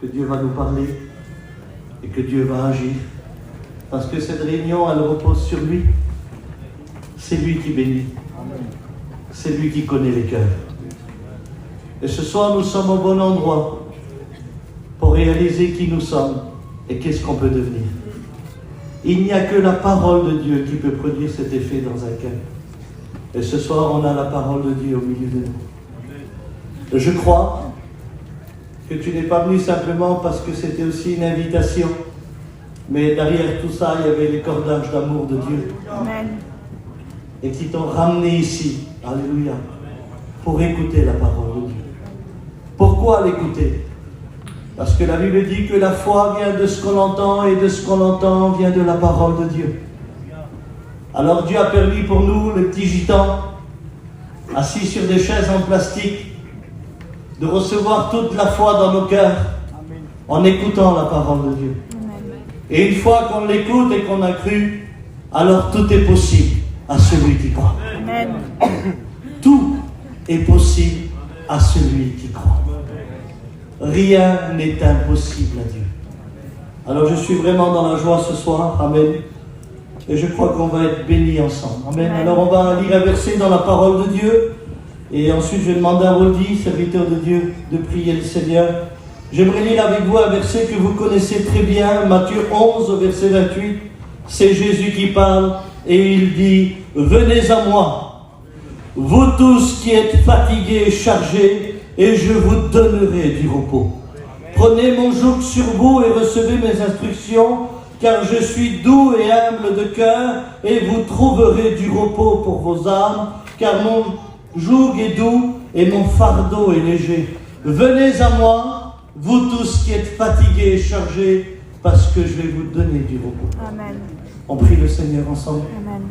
que Dieu va nous parler et que Dieu va agir. Parce que cette réunion, elle repose sur lui. C'est lui qui bénit. C'est lui qui connaît les cœurs. Et ce soir, nous sommes au bon endroit pour réaliser qui nous sommes et qu'est-ce qu'on peut devenir. Il n'y a que la parole de Dieu qui peut produire cet effet dans un cœur. Et ce soir, on a la parole de Dieu au milieu de nous. Je crois que tu n'es pas venu simplement parce que c'était aussi une invitation, mais derrière tout ça, il y avait les cordages d'amour de Dieu. Amen. Et qui t'ont ramené ici, alléluia, pour écouter la parole de Dieu. Pourquoi l'écouter? Parce que la Bible dit que la foi vient de ce qu'on entend et de ce qu'on entend vient de la parole de Dieu. Alors Dieu a permis pour nous, les petits gitans, assis sur des chaises en plastique, de recevoir toute la foi dans nos cœurs en écoutant la parole de Dieu. Et une fois qu'on l'écoute et qu'on a cru, alors tout est possible à celui qui croit. Amen. Tout est possible à celui qui croit. Rien n'est impossible à Dieu. Alors je suis vraiment dans la joie ce soir. Amen. Et je crois qu'on va être bénis ensemble. Amen. Alors on va lire un verset dans la parole de Dieu. Et ensuite je vais demander à Rodi, serviteur de Dieu, de prier le Seigneur. J'aimerais lire avec vous un verset que vous connaissez très bien. Matthieu 11, verset 28. C'est Jésus qui parle. Et il dit, venez à moi, vous tous qui êtes fatigués et chargés, et je vous donnerai du repos. Prenez mon joug sur vous et recevez mes instructions, car je suis doux et humble de cœur, et vous trouverez du repos pour vos âmes, car mon joug est doux et mon fardeau est léger. Venez à moi, vous tous qui êtes fatigués et chargés, parce que je vais vous donner du repos. Amen. On prie le Seigneur ensemble. Amen.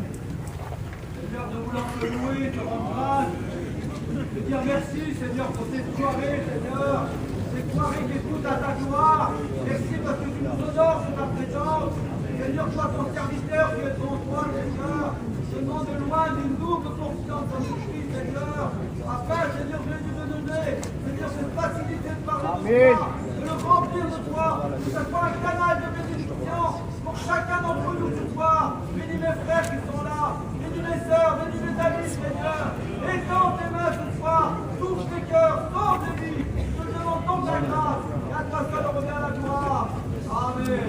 Seigneur, nous voulons te louer, te rendre grâce, te dire merci, Seigneur, pour cette soirée, Seigneur, cette soirée qui est toute à ta gloire. Merci parce que tu nous honores sur ta présence. Seigneur, toi, ton serviteur, qui est devant toi, Seigneur, demande de loin d'une double confiance en Jésus, Seigneur, afin, Seigneur, de nous donner, Seigneur, cette facilité de parler de toi, de le remplir de toi, que ce soit un canal de bénédiction pour chacun d'entre nous ce soir. Bénis mes frères qui sont là, bénis mes sœurs, bénis mes amis, Seigneur. Étends tes mains ce soir, touche tes cœurs, sauve des vies. Je te demande donc ta grâce, et à toi seul revient la gloire. Amen.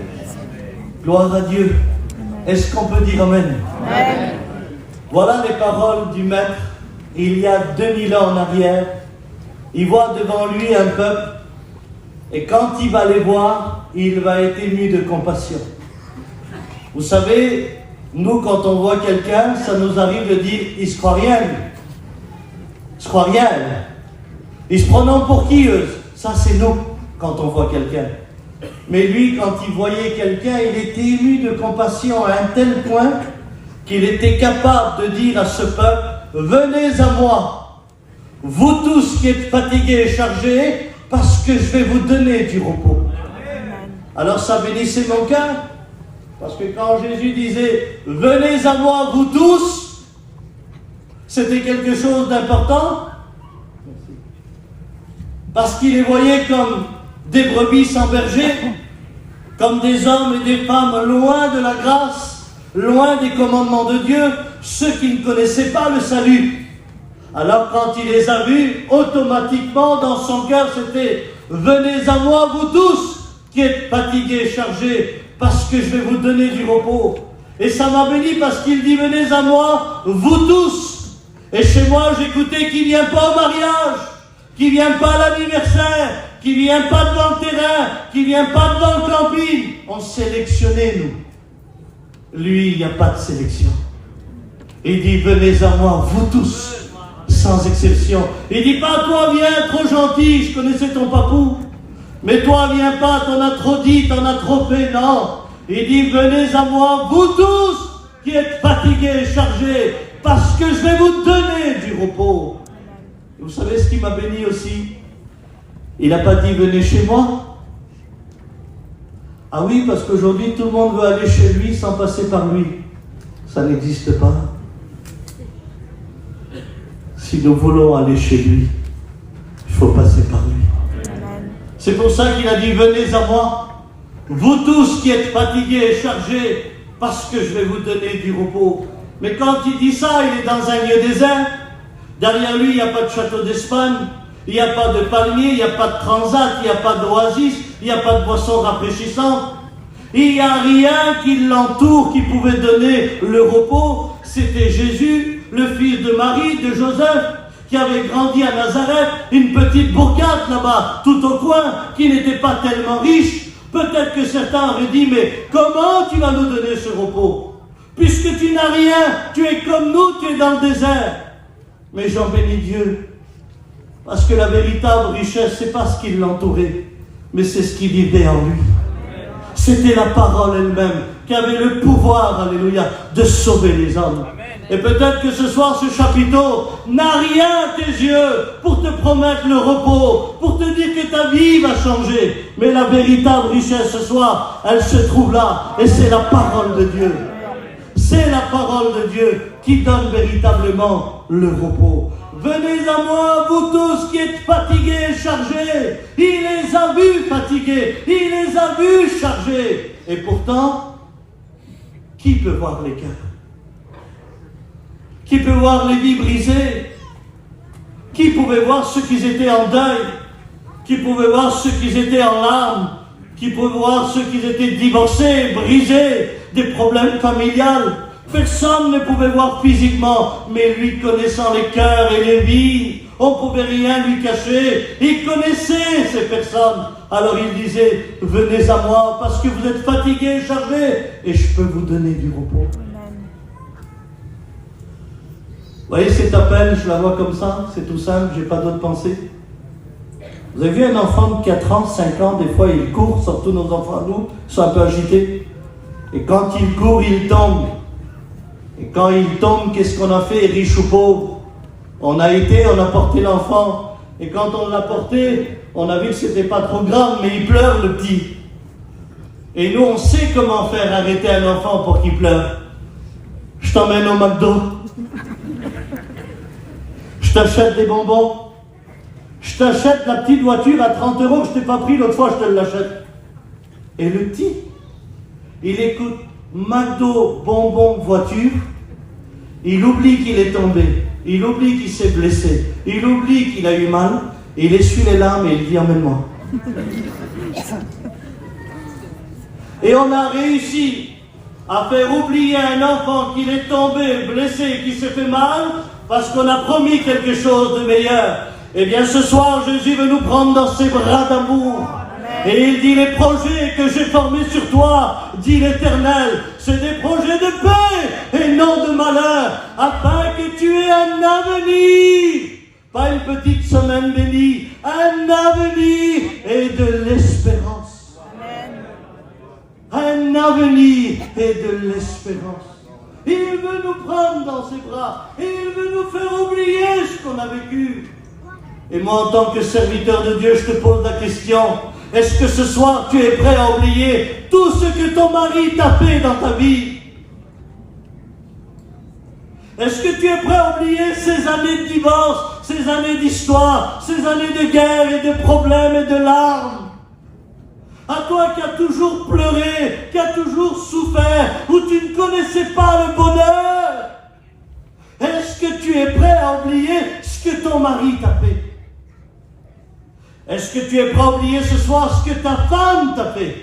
Gloire à Dieu. Est-ce qu'on peut dire Amen? Amen. Voilà les paroles du Maître. Il y a 2000 ans en arrière, il voit devant lui un peuple, et quand il va les voir, il va être ému de compassion. Vous savez, nous, quand on voit quelqu'un, ça nous arrive de dire, il se croit rien, lui. Il se croit rien. Il se prend pour qui, eux? Ça, c'est nous, quand on voit quelqu'un. Mais lui, quand il voyait quelqu'un, il était ému de compassion à un tel point qu'il était capable de dire à ce peuple, venez à moi, vous tous qui êtes fatigués et chargés, parce que je vais vous donner du repos. Alors ça bénissait mon cœur. Parce que quand Jésus disait « Venez à moi, vous tous », c'était quelque chose d'important. Parce qu'il les voyait comme des brebis sans berger, comme des hommes et des femmes loin de la grâce, loin des commandements de Dieu, ceux qui ne connaissaient pas le salut. Alors quand il les a vus, automatiquement dans son cœur c'était « Venez à moi, vous tous qui êtes fatigués et chargés, parce que je vais vous donner du repos. » Et ça m'a béni parce qu'il dit, venez à moi, vous tous. Et chez moi, j'écoutais qui vient pas au mariage, qui vient pas à l'anniversaire, qui vient pas devant le terrain, qui vient pas devant le camping. On sélectionnait, nous. Lui, il n'y a pas de sélection. Il dit, venez à moi, vous tous, sans exception. Il dit pas, toi, viens, trop gentil, je connaissais ton papou. Mais toi, viens pas, t'en as trop dit, t'en as trop fait, non. Il dit, venez à moi, vous tous, qui êtes fatigués et chargés, parce que je vais vous donner du repos. Et vous savez ce qui m'a béni aussi? Il n'a pas dit, venez chez moi. Ah oui, parce qu'aujourd'hui, tout le monde veut aller chez lui sans passer par lui. Ça n'existe pas. Si nous voulons aller chez lui, il faut passer par lui. C'est pour ça qu'il a dit, venez à moi, vous tous qui êtes fatigués et chargés, parce que je vais vous donner du repos. Mais quand il dit ça, il est dans un lieu désert. Derrière lui, il n'y a pas de château d'Espagne, il n'y a pas de palmier, il n'y a pas de transat, il n'y a pas d'oasis, il n'y a pas de boisson rafraîchissante. Il n'y a rien qui l'entoure, qui pouvait donner le repos. C'était Jésus, le fils de Marie, de Joseph, qui avait grandi à Nazareth, une petite bourgade là-bas, tout au coin, qui n'était pas tellement riche. Peut-être que certains auraient dit, mais comment tu vas nous donner ce repos? Puisque tu n'as rien, tu es comme nous, tu es dans le désert. Mais j'en bénis Dieu, parce que la véritable richesse, c'est pas ce qui l'entourait, mais c'est ce qui vivait en lui. C'était la parole elle-même qui avait le pouvoir, alléluia, de sauver les hommes. Et peut-être que ce soir, ce chapiteau n'a rien à tes yeux pour te promettre le repos, pour te dire que ta vie va changer. Mais la véritable richesse ce soir, elle se trouve là, et c'est la parole de Dieu. C'est la parole de Dieu qui donne véritablement le repos. Venez à moi, vous tous qui êtes fatigués et chargés. Il les a vus fatigués, il les a vus chargés. Et pourtant, qui peut voir les cœurs? Qui peut voir les vies brisées? Qui pouvait voir ceux qui étaient en deuil? Qui pouvait voir ceux qui étaient en larmes? Qui pouvait voir ceux qui étaient divorcés, brisés, des problèmes familiaux? Personne ne pouvait voir physiquement, mais lui connaissant les cœurs et les vies, on ne pouvait rien lui cacher. Il connaissait ces personnes. Alors il disait, venez à moi parce que vous êtes fatigués et chargés, et je peux vous donner du repos. Vous voyez cet appel, je la vois comme ça, c'est tout simple, j'ai pas d'autre pensée. Vous avez vu un enfant de 4 ans, 5 ans, des fois il court, surtout nos enfants à nous, ils sont un peu agités. Et quand il court, il tombe. Et quand il tombe, qu'est-ce qu'on a fait, riche ou pauvre? On a porté l'enfant. Et quand on l'a porté, on a vu que c'était pas trop grave, mais il pleure le petit. Et nous, on sait comment faire arrêter un enfant pour qu'il pleure. Je t'emmène au McDo. Je t'achète des bonbons. Je t'achète la petite voiture à 30 € que je t'ai pas pris l'autre fois, je te l'achète. Et le petit, il écoute McDo, bonbons, voiture. Il oublie qu'il est tombé. Il oublie qu'il s'est blessé. Il oublie qu'il a eu mal. Il essuie les larmes et il dit emmène-moi. Et on a réussi à faire oublier à un enfant qu'il est tombé, blessé, qu'il s'est fait mal, parce qu'on a promis quelque chose de meilleur. Eh bien ce soir, Jésus veut nous prendre dans ses bras d'amour. Et il dit, les projets que j'ai formés sur toi, dit l'Éternel, c'est des projets de paix et non de malheur, afin que tu aies un avenir. Pas une petite semaine bénie, un avenir et de l'espérance. Un avenir et de l'espérance. Il veut nous prendre dans ses bras, et il veut nous faire oublier ce qu'on a vécu. Et moi, en tant que serviteur de Dieu, je te pose la question, est-ce que ce soir, tu es prêt à oublier tout ce que ton mari t'a fait dans ta vie? Est-ce que tu es prêt à oublier ces années de divorce, ces années d'histoire, ces années de guerre et de problèmes et de larmes? À toi qui as toujours pleuré, qui as toujours souffert, où tu ne connaissais pas le bonheur, est-ce que tu es prêt à oublier ce que ton mari t'a fait? Est-ce que tu es prêt à oublier ce soir ce que ta femme t'a fait?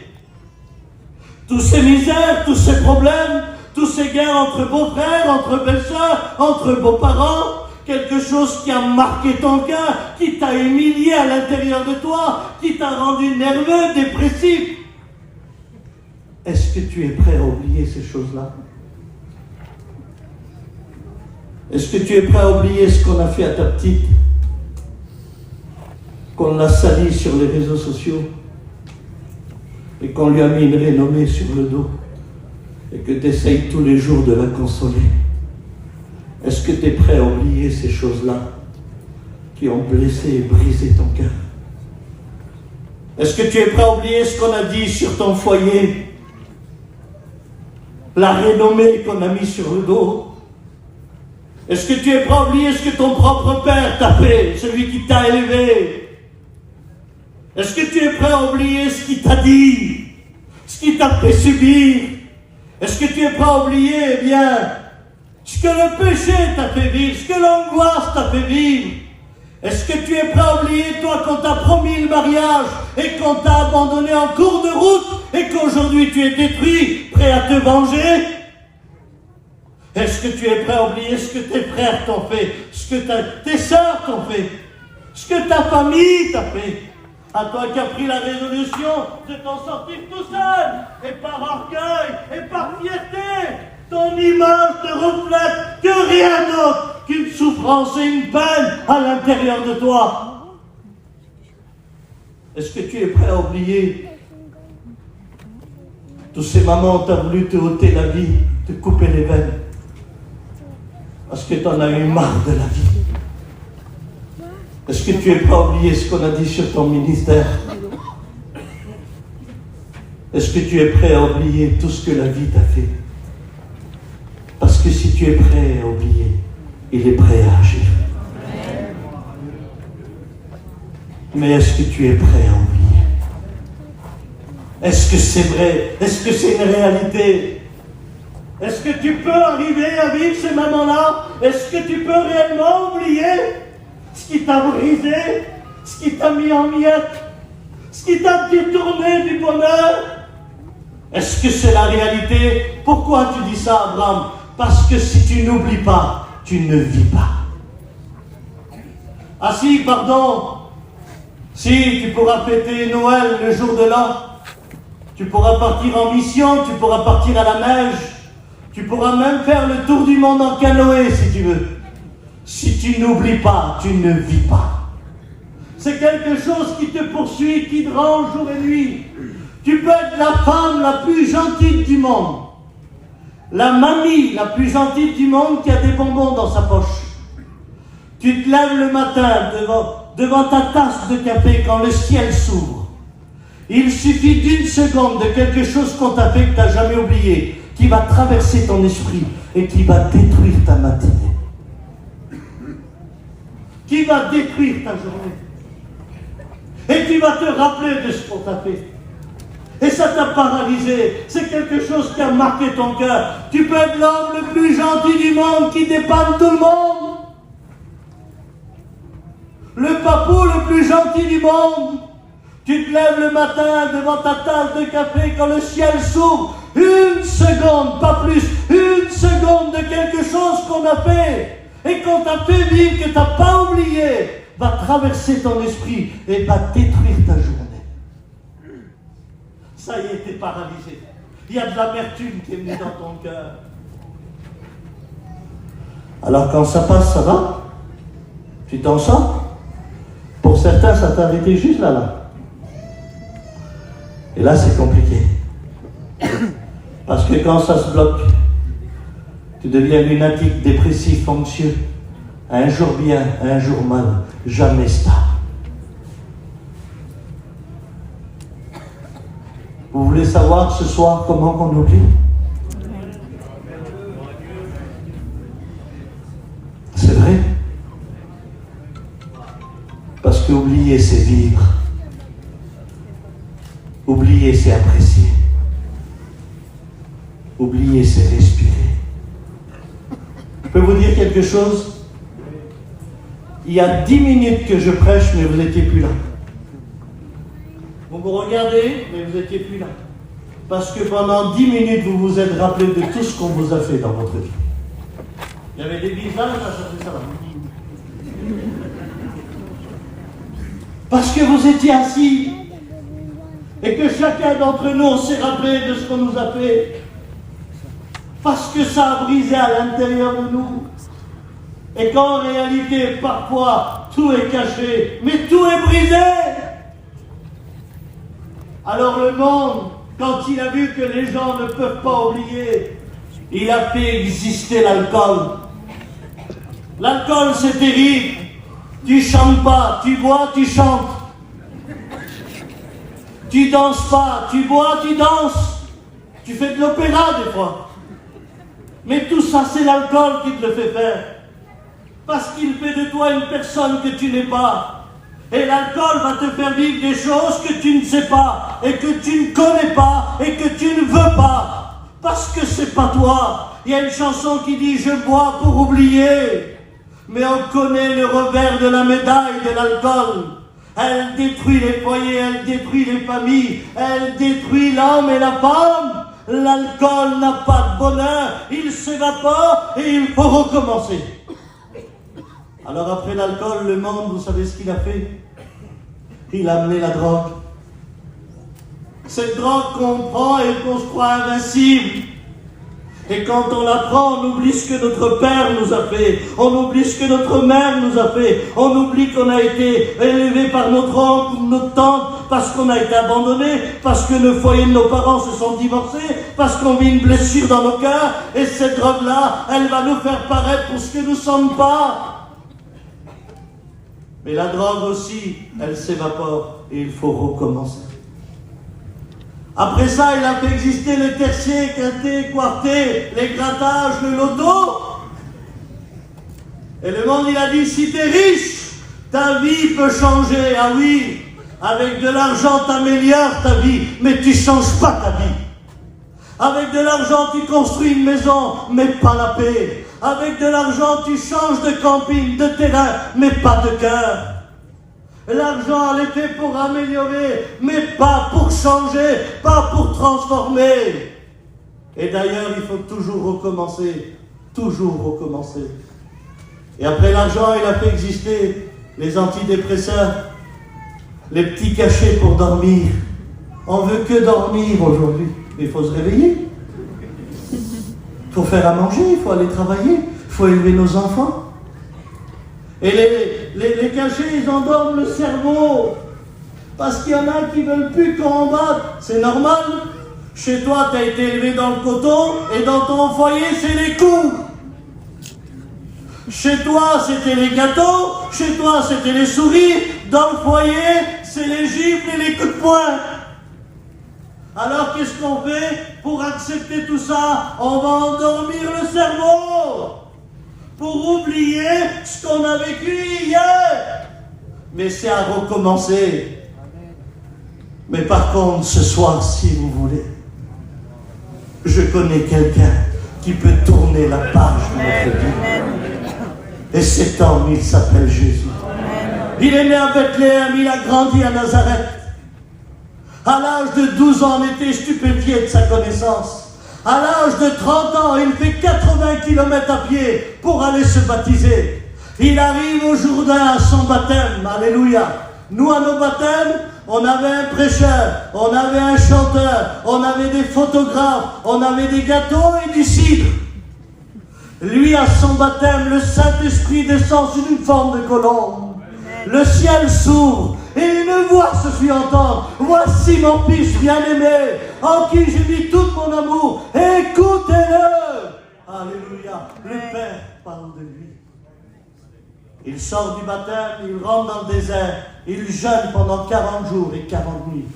Tous ces misères, tous ces problèmes, tous ces guerres entre beaux-frères, entre belles-sœurs, entre beaux-parents, quelque chose qui a marqué ton cœur, qui t'a humilié à l'intérieur de toi, qui t'a rendu nerveux, dépressif. Est-ce que tu es prêt à oublier ces choses-là? Est-ce que tu es prêt à oublier ce qu'on a fait à ta petite? Qu'on l'a sali sur les réseaux sociaux et qu'on lui a mis une renommée sur le dos et que tu essayes tous les jours de la consoler. Est-ce que tu es prêt à oublier ces choses-là qui ont blessé et brisé ton cœur? Est-ce que tu es prêt à oublier ce qu'on a dit sur ton foyer? La renommée qu'on a mis sur le dos? Est-ce que tu es prêt à oublier ce que ton propre père t'a fait, celui qui t'a élevé? Est-ce que tu es prêt à oublier ce qu'il t'a dit, ce qu'il t'a fait subir? Est-ce que tu es prêt à oublier, eh bien, ce que le péché t'a fait vivre, ce que l'angoisse t'a fait vivre? Est-ce que tu es prêt à oublier, toi, qu'on t'a promis le mariage et qu'on t'a abandonné en cours de route et qu'aujourd'hui tu es détruit, prêt à te venger? Est-ce que tu es prêt à oublier ce que tes frères t'ont fait, ce que tes sœurs t'ont fait, ce que ta famille t'a fait? À toi qui as pris la résolution de t'en sortir tout seul, et par orgueil, et par fierté, ton image ne reflète que rien d'autre qu'une souffrance et une peine à l'intérieur de toi. Est-ce que tu es prêt à oublier tous ces moments où tu as voulu te ôter la vie, te couper les veines, parce que tu en as eu marre de la vie? Est-ce que tu es prêt à oublier ce qu'on a dit sur ton ministère? Est-ce que tu es prêt à oublier tout ce que la vie t'a fait? Parce que si tu es prêt à oublier, il est prêt à agir. Mais est-ce que tu es prêt à oublier? Est-ce que c'est vrai? Est-ce que c'est une réalité? Est-ce que tu peux arriver à vivre ces moments-là? Est-ce que tu peux réellement oublier ce qui t'a brisé, ce qui t'a mis en miettes, ce qui t'a détourné du bonheur? Est-ce que c'est la réalité? Pourquoi tu dis ça, Abraham? Parce que si tu n'oublies pas, tu ne vis pas. Ah si, pardon, si tu pourras fêter Noël le jour de l'an, tu pourras partir en mission, tu pourras partir à la neige, tu pourras même faire le tour du monde en canoë si tu veux. Si tu n'oublies pas, tu ne vis pas. C'est quelque chose qui te poursuit, qui te range jour et nuit. Tu peux être la femme la plus gentille du monde, la mamie la plus gentille du monde qui a des bonbons dans sa poche. Tu te lèves le matin devant ta tasse de café quand le ciel s'ouvre. Il suffit d'une seconde de quelque chose qu'on t'a fait que tu n'as jamais oublié, qui va traverser ton esprit et qui va détruire ta matinée. Qui va détruire ta journée. Et tu vas te rappeler de ce qu'on t'a fait. Et ça t'a paralysé. C'est quelque chose qui a marqué ton cœur. Tu peux être l'homme le plus gentil du monde qui dépanne tout le monde. Le papou le plus gentil du monde. Tu te lèves le matin devant ta tasse de café quand le ciel s'ouvre. Une seconde, pas plus. Une seconde de quelque chose qu'on a fait. Et qu'on t'a fait vivre, que tu n'as pas oublié, va traverser ton esprit et va détruire ta journée. Ça y est, t'es paralysé. Il y a de l'amertume qui est venue dans ton cœur. Alors quand ça passe, ça va? Tu t'en sors? Pour certains, ça t'a arrêté juste là. Et là, c'est compliqué. Parce que quand ça se bloque, tu deviens lunatique, dépressif, anxieux. Un jour bien, un jour mal, jamais stable. Vous voulez savoir ce soir comment on oublie? C'est vrai. Parce que oublier, c'est vivre. Oublier, c'est apprécier. Oublier, c'est respirer. Je peux vous dire quelque chose? Il y a 10 minutes que je prêche, mais vous n'étiez plus là. Vous me regardez, mais vous n'étiez plus là. Parce que pendant 10 minutes, vous vous êtes rappelé de tout ce qu'on vous a fait dans votre vie. Il y avait des visages, ça fait ça. Parce que vous étiez assis et que chacun d'entre nous s'est rappelé de ce qu'on nous a fait. Parce que ça a brisé à l'intérieur de nous. Et qu'en réalité, parfois, tout est caché, mais tout est brisé. Alors le monde, quand il a vu que les gens ne peuvent pas oublier, il a fait exister l'alcool. L'alcool, c'est terrible. Tu chantes pas, tu bois, tu chantes. Tu danses pas, tu bois, tu danses. Tu fais de l'opéra des fois. Mais tout ça, c'est l'alcool qui te le fait faire. Parce qu'il fait de toi une personne que tu n'es pas. Et l'alcool va te faire vivre des choses que tu ne sais pas, et que tu ne connais pas, et que tu ne veux pas. Parce que c'est pas toi. Il y a une chanson qui dit « Je bois pour oublier ». Mais on connaît le revers de la médaille de l'alcool. Elle détruit les foyers, elle détruit les familles, elle détruit l'homme et la femme. L'alcool n'a pas de bonheur, il s'évapore et il faut recommencer. Alors après l'alcool, le monde, vous savez ce qu'il a fait? Il a amené la drogue. Cette drogue qu'on prend et qu'on se croit invincible. Et quand on la prend, on oublie ce que notre père nous a fait. On oublie ce que notre mère nous a fait. On oublie qu'on a été élevé par notre oncle ou notre tante parce qu'on a été abandonné, parce que le foyer de nos parents se sont divorcés, parce qu'on vit une blessure dans nos cœurs. Et cette drogue-là, elle va nous faire paraître pour ce que nous ne sommes pas. Mais la drogue aussi, elle s'évapore et il faut recommencer. Après ça, il a fait exister le tertiaire, quinté, quarté, les grattages, le loto. Et le monde, il a dit, si t'es riche, ta vie peut changer. Ah oui, avec de l'argent, t'améliores ta vie, mais tu changes pas ta vie. Avec de l'argent, tu construis une maison, mais pas la paix. Avec de l'argent, tu changes de camping, de terrain, mais pas de cœur. L'argent, elle est fait pour améliorer, mais pas pour changer, pas pour transformer. Et d'ailleurs, il faut toujours recommencer, toujours recommencer. Et après l'argent, il a fait exister les antidépresseurs, les petits cachets pour dormir. On veut que dormir aujourd'hui, mais il faut se réveiller. Il faut faire à manger, il faut aller travailler, il faut élever nos enfants. Et les cachets, ils endorment le cerveau. Parce qu'il y en a qui ne veulent plus qu'on en batte. C'est normal. Chez toi, tu as été élevé dans le coton, et dans ton foyer, c'est les coups. Chez toi, c'était les gâteaux. Chez toi, c'était les sourires. Dans le foyer, c'est les gifles et les coups de poing. Alors, qu'est-ce qu'on fait pour accepter tout ça? On va endormir le cerveau. Pour oublier ce qu'on a vécu hier. Mais c'est à recommencer. Mais par contre, ce soir, si vous voulez, je connais quelqu'un qui peut tourner la page de notre vie. Et cet homme, il s'appelle Jésus. Il est né à Bethléem, il a grandi à Nazareth. À l'âge de 12 ans, on était stupéfié de sa connaissance. À l'âge de 30 ans, il fait 80 km à pied pour aller se baptiser. Il arrive au Jourdain à son baptême. Alléluia. Nous, à nos baptêmes, on avait un prêcheur, on avait un chanteur, on avait des photographes, on avait des gâteaux et du cidre. Lui, à son baptême, le Saint-Esprit descend sous une forme de colombe. Le ciel s'ouvre et une voix se fit entendre. Voici mon fils bien-aimé, en qui j'ai mis tout mon amour. Écoutez-le. Alléluia. Le Père parle de lui. Il sort du baptême, il rentre dans le désert, il jeûne pendant 40 jours et 40 nuits.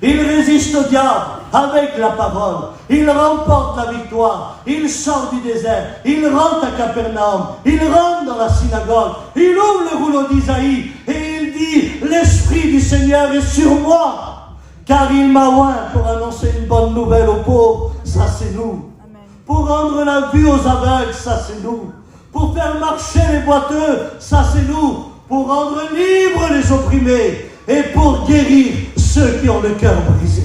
Il résiste au diable avec la parole. Il remporte la victoire. Il sort du désert. Il rentre à Capernaum. Il rentre dans la synagogue. Il ouvre le rouleau d'Isaïe et il dit « L'Esprit du Seigneur est sur moi, car il m'a oint pour annoncer une bonne nouvelle aux pauvres. » Ça, c'est nous. Amen. Pour rendre la vue aux aveugles, ça, c'est nous. Pour faire marcher les boiteux, ça, c'est nous. Pour rendre libres les opprimés et pour guérir ceux qui ont le cœur brisé.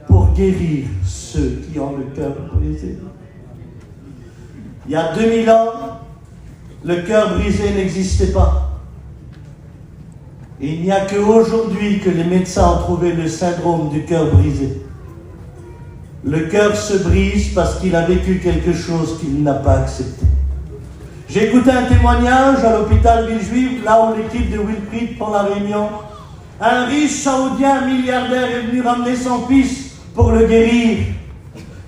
Pour guérir ceux qui ont le cœur brisé. Il y a 2000 ans, le cœur brisé n'existait pas. Et il n'y a qu'aujourd'hui que les médecins ont trouvé le syndrome du cœur brisé. Le cœur se brise parce qu'il a vécu quelque chose qu'il n'a pas accepté. J'ai écouté un témoignage à l'hôpital Villejuif, là où l'équipe de Wilfried prend la réunion. Un riche saoudien milliardaire est venu ramener son fils pour le guérir.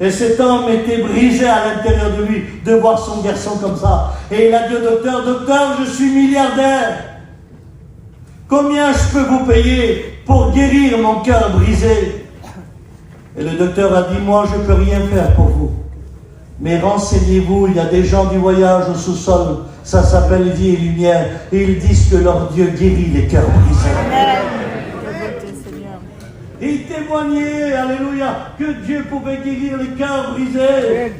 Et cet homme était brisé à l'intérieur de lui de voir son garçon comme ça. Et il a dit au docteur, « Docteur, je suis milliardaire. Combien je peux vous payer pour guérir mon cœur brisé ?» Et le docteur a dit, « Moi, je ne peux rien faire pour vous. Mais renseignez-vous, il y a des gens du voyage au sous-sol, ça s'appelle Vie et Lumière, et ils disent que leur Dieu guérit les cœurs brisés. Ils témoignaient, alléluia, que Dieu pouvait guérir les cœurs brisés.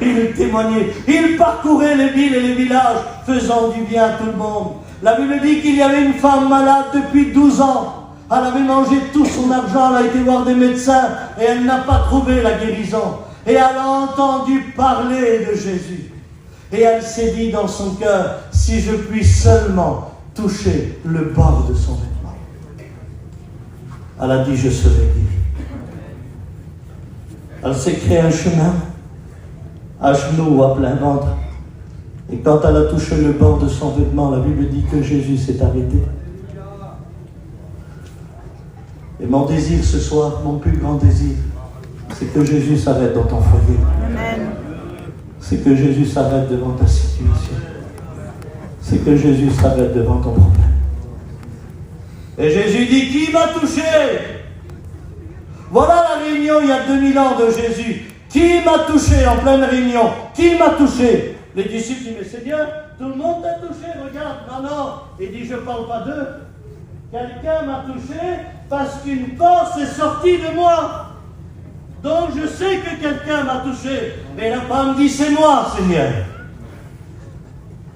Ils témoignaient, ils parcouraient les villes et les villages, faisant du bien à tout le monde. La Bible dit qu'il y avait une femme malade depuis 12 ans. Elle avait mangé tout son argent, elle a été voir des médecins et elle n'a pas trouvé la guérison. Et elle a entendu parler de Jésus. Et elle s'est dit dans son cœur, si je puis seulement toucher le bord de son vêtement. Elle a dit, je serai guérie. Elle s'est créée un chemin, à genoux ou à plein ventre. Et quand elle a touché le bord de son vêtement, la Bible dit que Jésus s'est arrêté. Et mon désir ce soir, mon plus grand désir, c'est que Jésus s'arrête dans ton foyer. Amen. C'est que Jésus s'arrête devant ta situation. C'est que Jésus s'arrête devant ton problème. Et Jésus dit, qui m'a touché? Voilà la réunion il y a 2000 ans de Jésus. Qui m'a touché en pleine réunion? Qui m'a touché? Les disciples disent, mais Seigneur, tout le monde t'a touché, regarde. Non. Il dit, je ne parle pas d'eux. Quelqu'un m'a touché parce qu'une force est sortie de moi. Donc je sais que quelqu'un m'a touché. Mais la femme dit, c'est moi, Seigneur.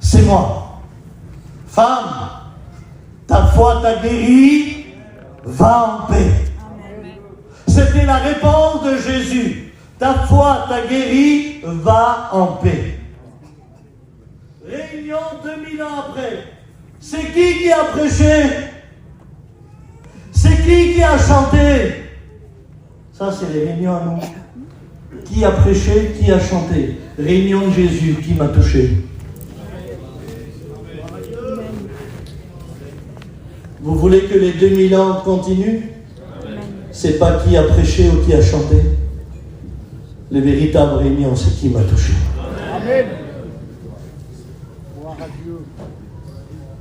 C'est moi. Femme, ta foi t'a guéri, va en paix. C'était la réponse de Jésus. Ta foi t'a guéri, va en paix. Réunion 2000 ans après. C'est qui a prêché? C'est qui a chanté? Ça, c'est les réunions à nous. Qui a prêché? Qui a chanté? Réunion de Jésus, qui m'a touché? Vous voulez que les 2000 ans continuent? C'est pas qui a prêché ou qui a chanté. Les véritables réunions, c'est qui m'a touché. Amen.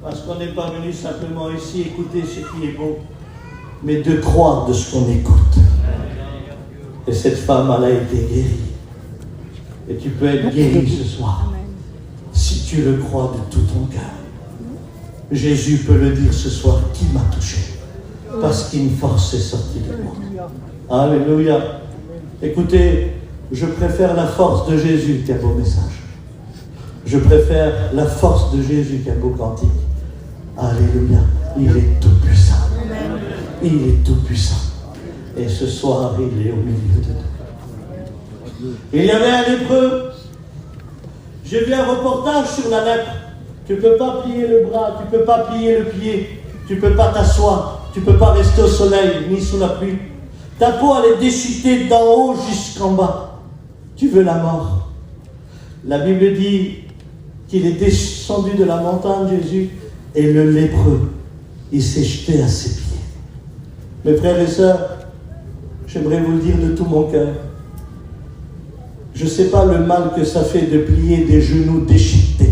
Parce qu'on n'est pas venu simplement ici écouter ce qui est beau, mais de croire de ce qu'on écoute. Et cette femme, elle a été guérie. Et tu peux être guéri ce soir, si tu le crois de tout ton cœur. Jésus peut le dire ce soir, qui m'a touché? Parce qu'une force est sortie de moi. Alléluia. Écoutez, je préfère la force de Jésus qu'un beau message. Je préfère la force de Jésus qu'un beau cantique. Alléluia. Il est tout puissant. Il est tout puissant. Et ce soir, il est au milieu de nous. Il y avait un lépreux. J'ai vu un reportage sur la lèpre. Tu ne peux pas plier le bras, tu ne peux pas plier le pied, tu ne peux pas t'asseoir, tu ne peux pas rester au soleil ni sous la pluie. Ta peau, elle est déchiquetée d'en haut jusqu'en bas. Tu veux la mort. La Bible dit qu'il est descendu de la montagne, Jésus, et le lépreux, il s'est jeté à ses pieds. Mes frères et sœurs, j'aimerais vous le dire de tout mon cœur. Je ne sais pas le mal que ça fait de plier des genoux déchiquetés.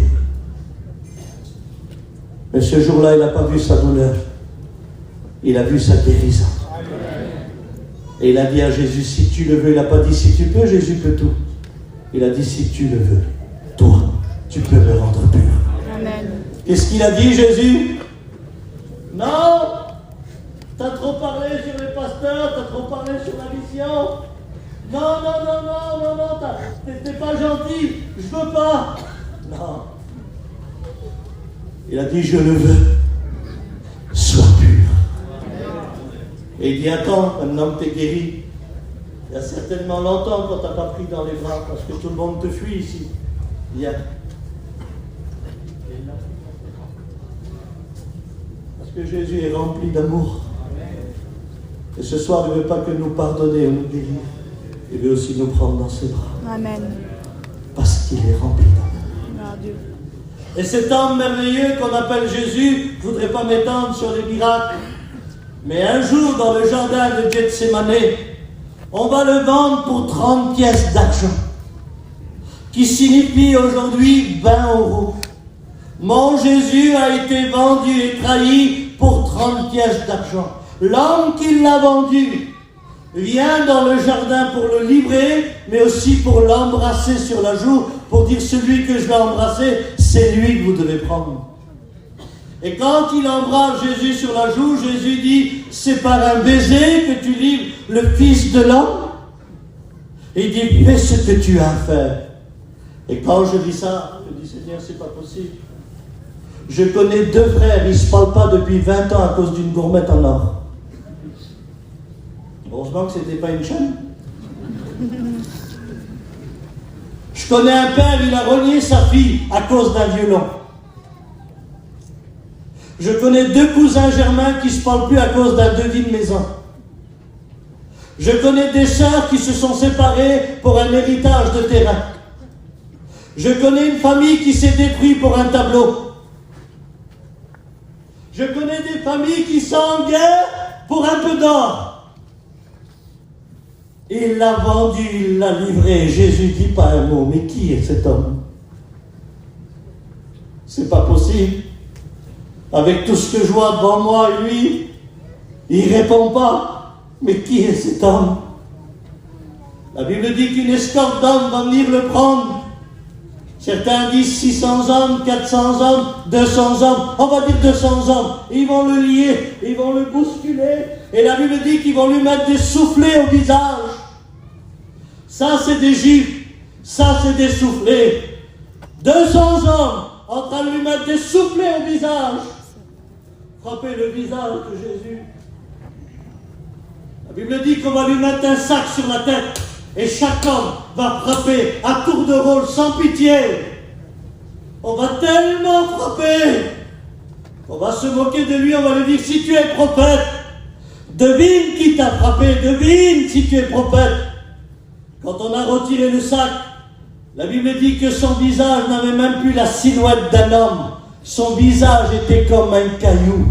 Mais ce jour-là, il n'a pas vu sa douleur. Il a vu sa guérison. Et il a dit à Jésus, si tu le veux, il n'a pas dit si tu peux, Jésus peut tout. Il a dit si tu le veux, toi, tu peux me rendre pur. Amen. Qu'est-ce qu'il a dit, Jésus? Non, tu as trop parlé sur les pasteurs, tu as trop parlé sur la mission. Non, t'es pas gentil, je veux pas. Non. Il a dit, je le veux, sois pur. Et il dit, attends, maintenant que tu es guéri, il y a certainement longtemps qu'on ne t'a pas pris dans les bras, parce que tout le monde te fuit ici. Viens. Parce que Jésus est rempli d'amour. Et ce soir, il ne veut pas que nous pardonner ou nous guérir. Il veut aussi nous prendre dans ses bras. Amen. Parce qu'il est rempli d'amour. Dieu. Et cet homme merveilleux qu'on appelle Jésus, je ne voudrais pas m'étendre sur les miracles, mais un jour dans le jardin de Gethsémane, on va le vendre pour 30 pièces d'argent, qui signifie aujourd'hui 20 €. Mon Jésus a été vendu et trahi pour 30 pièces d'argent. L'homme qui l'a vendu vient dans le jardin pour le livrer, mais aussi pour l'embrasser sur la joue, pour dire celui que je vais embrasser, c'est lui que vous devez prendre. Et quand il embrasse Jésus sur la joue, Jésus dit, c'est par un baiser que tu livres le Fils de l'homme. Et il dit, fais ce que tu as à faire. Et quand je dis ça, je dis, Seigneur, c'est pas possible. Je connais 2 frères, ils ne se parlent pas depuis 20 ans à cause d'une gourmette en or. Heureusement que ce n'était pas une chaîne. Je connais un père, il a renié sa fille à cause d'un violon. Je connais 2 cousins germains qui ne se parlent plus à cause d'un devis de maison. Je connais des sœurs qui se sont séparées pour un héritage de terrain. Je connais une famille qui s'est détruite pour un tableau. Je connais des familles qui sont en guerre pour un peu d'or. Il l'a vendu, il l'a livré. Jésus dit pas un mot. Mais qui est cet homme? C'est pas possible. Avec tout ce que je vois devant moi, lui, il répond pas. Mais qui est cet homme? La Bible dit qu'une escorte d'hommes va venir le prendre. Certains disent 600 hommes, 400 hommes, 200 hommes. On va dire 200 hommes. Ils vont le lier, ils vont le bousculer. Et la Bible dit qu'ils vont lui mettre des soufflets au visage. Ça, c'est des gifles. Ça, c'est des soufflets. 200 hommes en train de lui mettre des soufflets au visage. Frapper le visage de Jésus. La Bible dit qu'on va lui mettre un sac sur la tête. Et chaque homme va frapper à tour de rôle sans pitié. On va tellement frapper. On va se moquer de lui, on va lui dire, si tu es prophète, devine qui t'a frappé, devine si tu es prophète. Quand on a retiré le sac, la Bible dit que son visage n'avait même plus la silhouette d'un homme. Son visage était comme un caillou.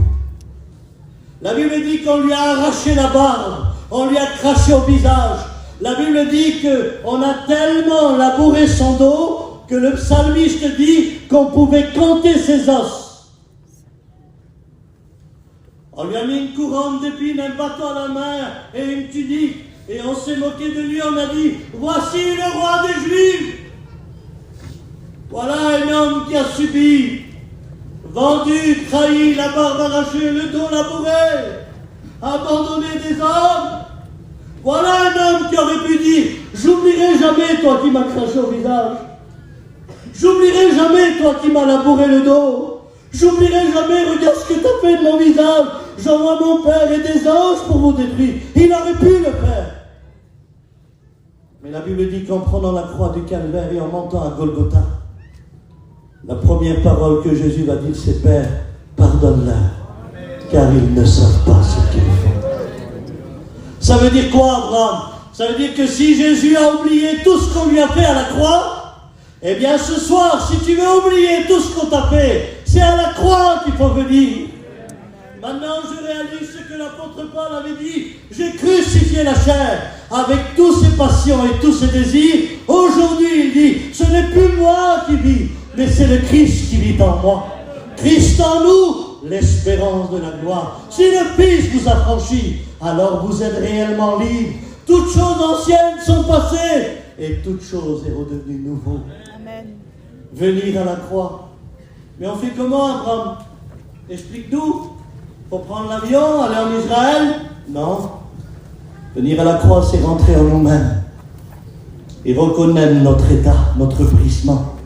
La Bible dit qu'on lui a arraché la barbe, on lui a craché au visage. La Bible dit qu'on a tellement labouré son dos que le psalmiste dit qu'on pouvait compter ses os. On lui a mis une couronne d'épines, un bâton à la main et une tunique. Et on s'est moqué de lui, on a dit, voici le roi des Juifs. Voilà un homme qui a subi, vendu, trahi, la barbe arrachée, le dos labouré, abandonné des hommes. Voilà un homme qui aurait pu dire, j'oublierai jamais toi qui m'as craché au visage. J'oublierai jamais toi qui m'as labouré le dos. J'oublierai jamais, regarde ce que tu as fait de mon visage. J'envoie mon Père et des anges pour vous détruire. Il aurait pu le faire. Mais la Bible dit qu'en prenant la croix du calvaire et en montant à Golgotha, la première parole que Jésus va dire, c'est Père, pardonne-leur, car ils ne savent pas ce qu'ils font. Ça veut dire quoi, Abraham? Ça veut dire que si Jésus a oublié tout ce qu'on lui a fait à la croix, eh bien ce soir, si tu veux oublier tout ce qu'on t'a fait, c'est à la croix qu'il faut venir. Maintenant, je réalise ce que l'apôtre Paul avait dit. J'ai crucifié la chair avec tous ses passions et tous ses désirs. Aujourd'hui, il dit, ce n'est plus moi qui vis, mais c'est le Christ qui vit en moi. Christ en nous, l'espérance de la gloire. Si le Fils vous a franchi, alors vous êtes réellement libre. Toutes choses anciennes sont passées et toute chose est redevenue nouveau. Amen. Venir à la croix. Mais on fait comment, Abraham? Explique-nous. Faut prendre l'avion, aller en Israël? Non. Venir à la croix, c'est rentrer en nous-mêmes et reconnaître notre état, notre brisement.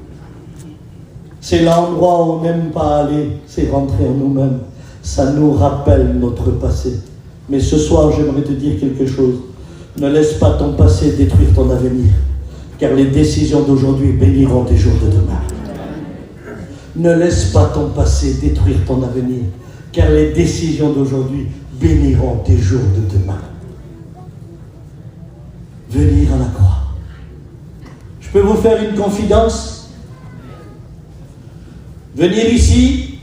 C'est l'endroit où on n'aime pas aller, c'est rentrer en nous-mêmes. Ça nous rappelle notre passé. Mais ce soir, j'aimerais te dire quelque chose. Ne laisse pas ton passé détruire ton avenir, car les décisions d'aujourd'hui béniront tes jours de demain. Ne laisse pas ton passé détruire ton avenir, car les décisions d'aujourd'hui béniront tes jours de demain. Venir à la croix. Je peux vous faire une confidence? Venir ici,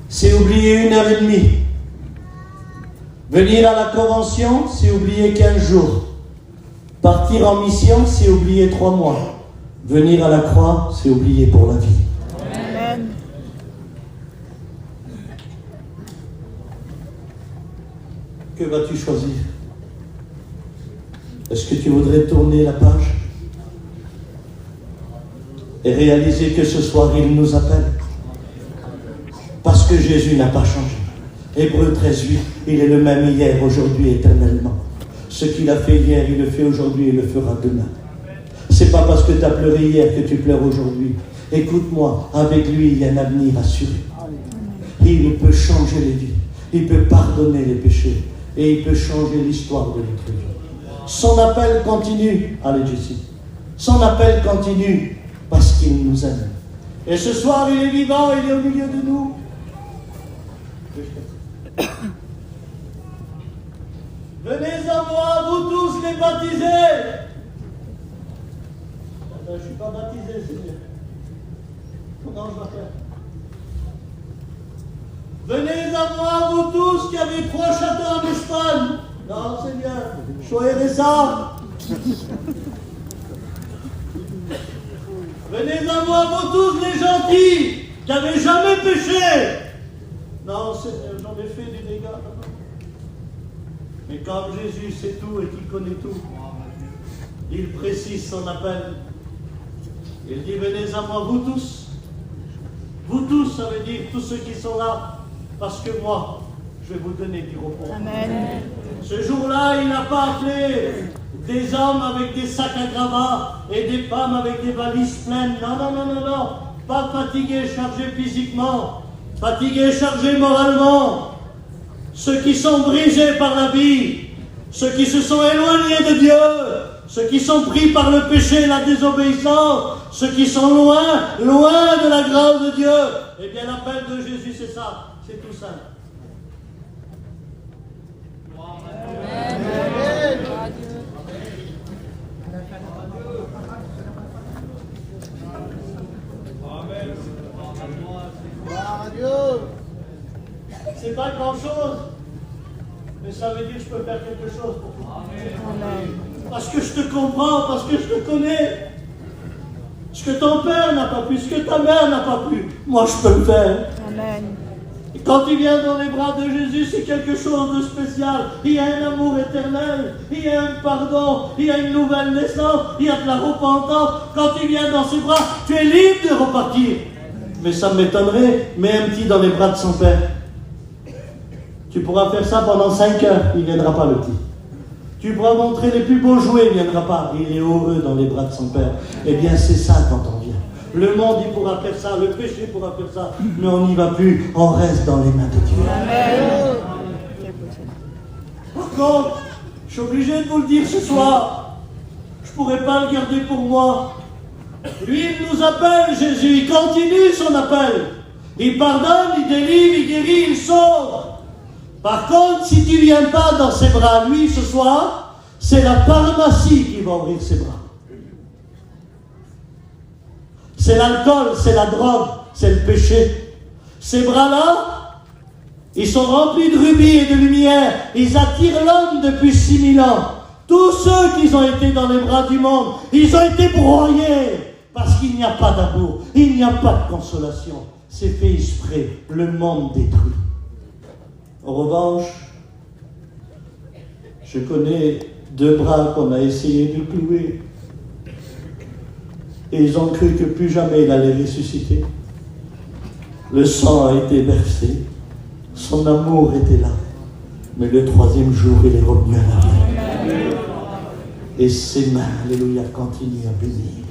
c'est oublier 1h30. Venir à la convention, c'est oublier 15 jours. Partir en mission, c'est oublier 3 mois. Venir à la croix, c'est oublier pour la vie. Amen. Que vas-tu choisir? Est-ce que tu voudrais tourner la page et réaliser que ce soir, il nous appelle? Parce que Jésus n'a pas changé. Hébreux 13:8, il est le même hier, aujourd'hui, éternellement. Ce qu'il a fait hier, il le fait aujourd'hui et le fera demain. C'est pas parce que tu as pleuré hier que tu pleures aujourd'hui. Écoute-moi, avec lui, il y a un avenir assuré. Il peut changer les vies, il peut pardonner les péchés et il peut changer l'histoire de notre vie. Son appel continue. Allez, Jessie. Son appel continue parce qu'il nous aime. Et ce soir, il est vivant, il est au milieu de nous. Venez à moi, vous tous les baptisés. Je ne suis pas baptisé, Seigneur. Comment je vais faire? Venez à moi, vous tous qui avez 3 châteaux en Espagne. Non, Seigneur, soyez ça. Venez à moi, vous tous les gentils qui n'avaient jamais péché. Non, Seigneur, j'en ai fait des dégâts. Mais comme Jésus sait tout et qu'il connaît tout, il précise son appel. Il dit, venez à moi, vous tous. Vous tous, ça veut dire tous ceux qui sont là, parce que moi, je vais vous donner du repos. Amen. Ce jour-là, il n'a pas appelé des hommes avec des sacs à gravats et des femmes avec des valises pleines. Non, non, non, non, non. Pas fatigués, chargés physiquement, fatigués, chargés moralement. Ceux qui sont brisés par la vie, ceux qui se sont éloignés de Dieu, ceux qui sont pris par le péché et la désobéissance, ceux qui sont loin de la grâce de Dieu. Eh bien, l'appel de Jésus, c'est ça, c'est tout simple. C'est pas grand-chose, mais ça veut dire que je peux faire quelque chose pour toi. Parce que je te comprends, parce que je te connais. Ce que ton père n'a pas pu, ce que ta mère n'a pas pu, moi je peux le faire. Amen. Et quand tu viens dans les bras de Jésus, c'est quelque chose de spécial. Il y a un amour éternel, il y a un pardon, il y a une nouvelle naissance, il y a de la repentance. Quand tu viens dans ses bras, tu es libre de repartir. Mais ça m'étonnerait, mets un petit dans les bras de son père. Tu pourras faire ça pendant 5 heures, il ne viendra pas le petit. Tu pourras montrer les plus beaux jouets, il ne viendra pas. Il est heureux dans les bras de son père. Eh bien, c'est ça quand on vient. Le monde, il pourra faire ça, le péché pourra faire ça, mais on n'y va plus, on reste dans les mains de Dieu. Amen. Par contre, je suis obligé de vous le dire ce soir, je ne pourrais pas le garder pour moi. Lui, il nous appelle, Jésus, il continue son appel. Il pardonne, il délivre, il guérit, il sauve. Par contre, si tu ne viens pas dans ses bras, lui, ce soir, c'est la pharmacie qui va ouvrir ses bras. C'est l'alcool, c'est la drogue, c'est le péché. Ces bras-là, ils sont remplis de rubis et de lumière. Ils attirent l'homme depuis 6000 ans. Tous ceux qui ont été dans les bras du monde, ils ont été broyés. Parce qu'il n'y a pas d'amour, il n'y a pas de consolation. C'est fait exprès, le monde détruit. En revanche, je connais 2 bras qu'on a essayé de clouer. Et ils ont cru que plus jamais il allait ressusciter. Le sang a été versé, son amour était là. Mais le 3e jour, il est revenu à la vie. Et ses mains, alléluia, continuent à bénir.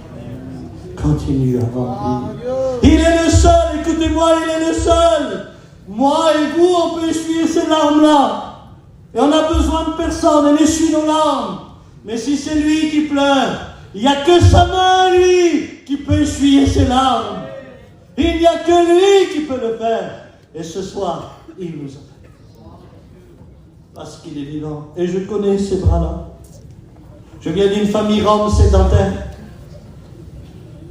Continue à remplir. Il est le seul, écoutez-moi, il est le seul. Moi et vous, on peut essuyer ces larmes-là. Et on n'a besoin de personne, on essuie nos larmes. Mais si c'est lui qui pleure, il n'y a que sa main, lui, qui peut essuyer ses larmes. Il n'y a que lui qui peut le faire. Et ce soir, il nous appelle. Parce qu'il est vivant. Et je connais ces bras-là. Je viens d'une famille rome sédentaire.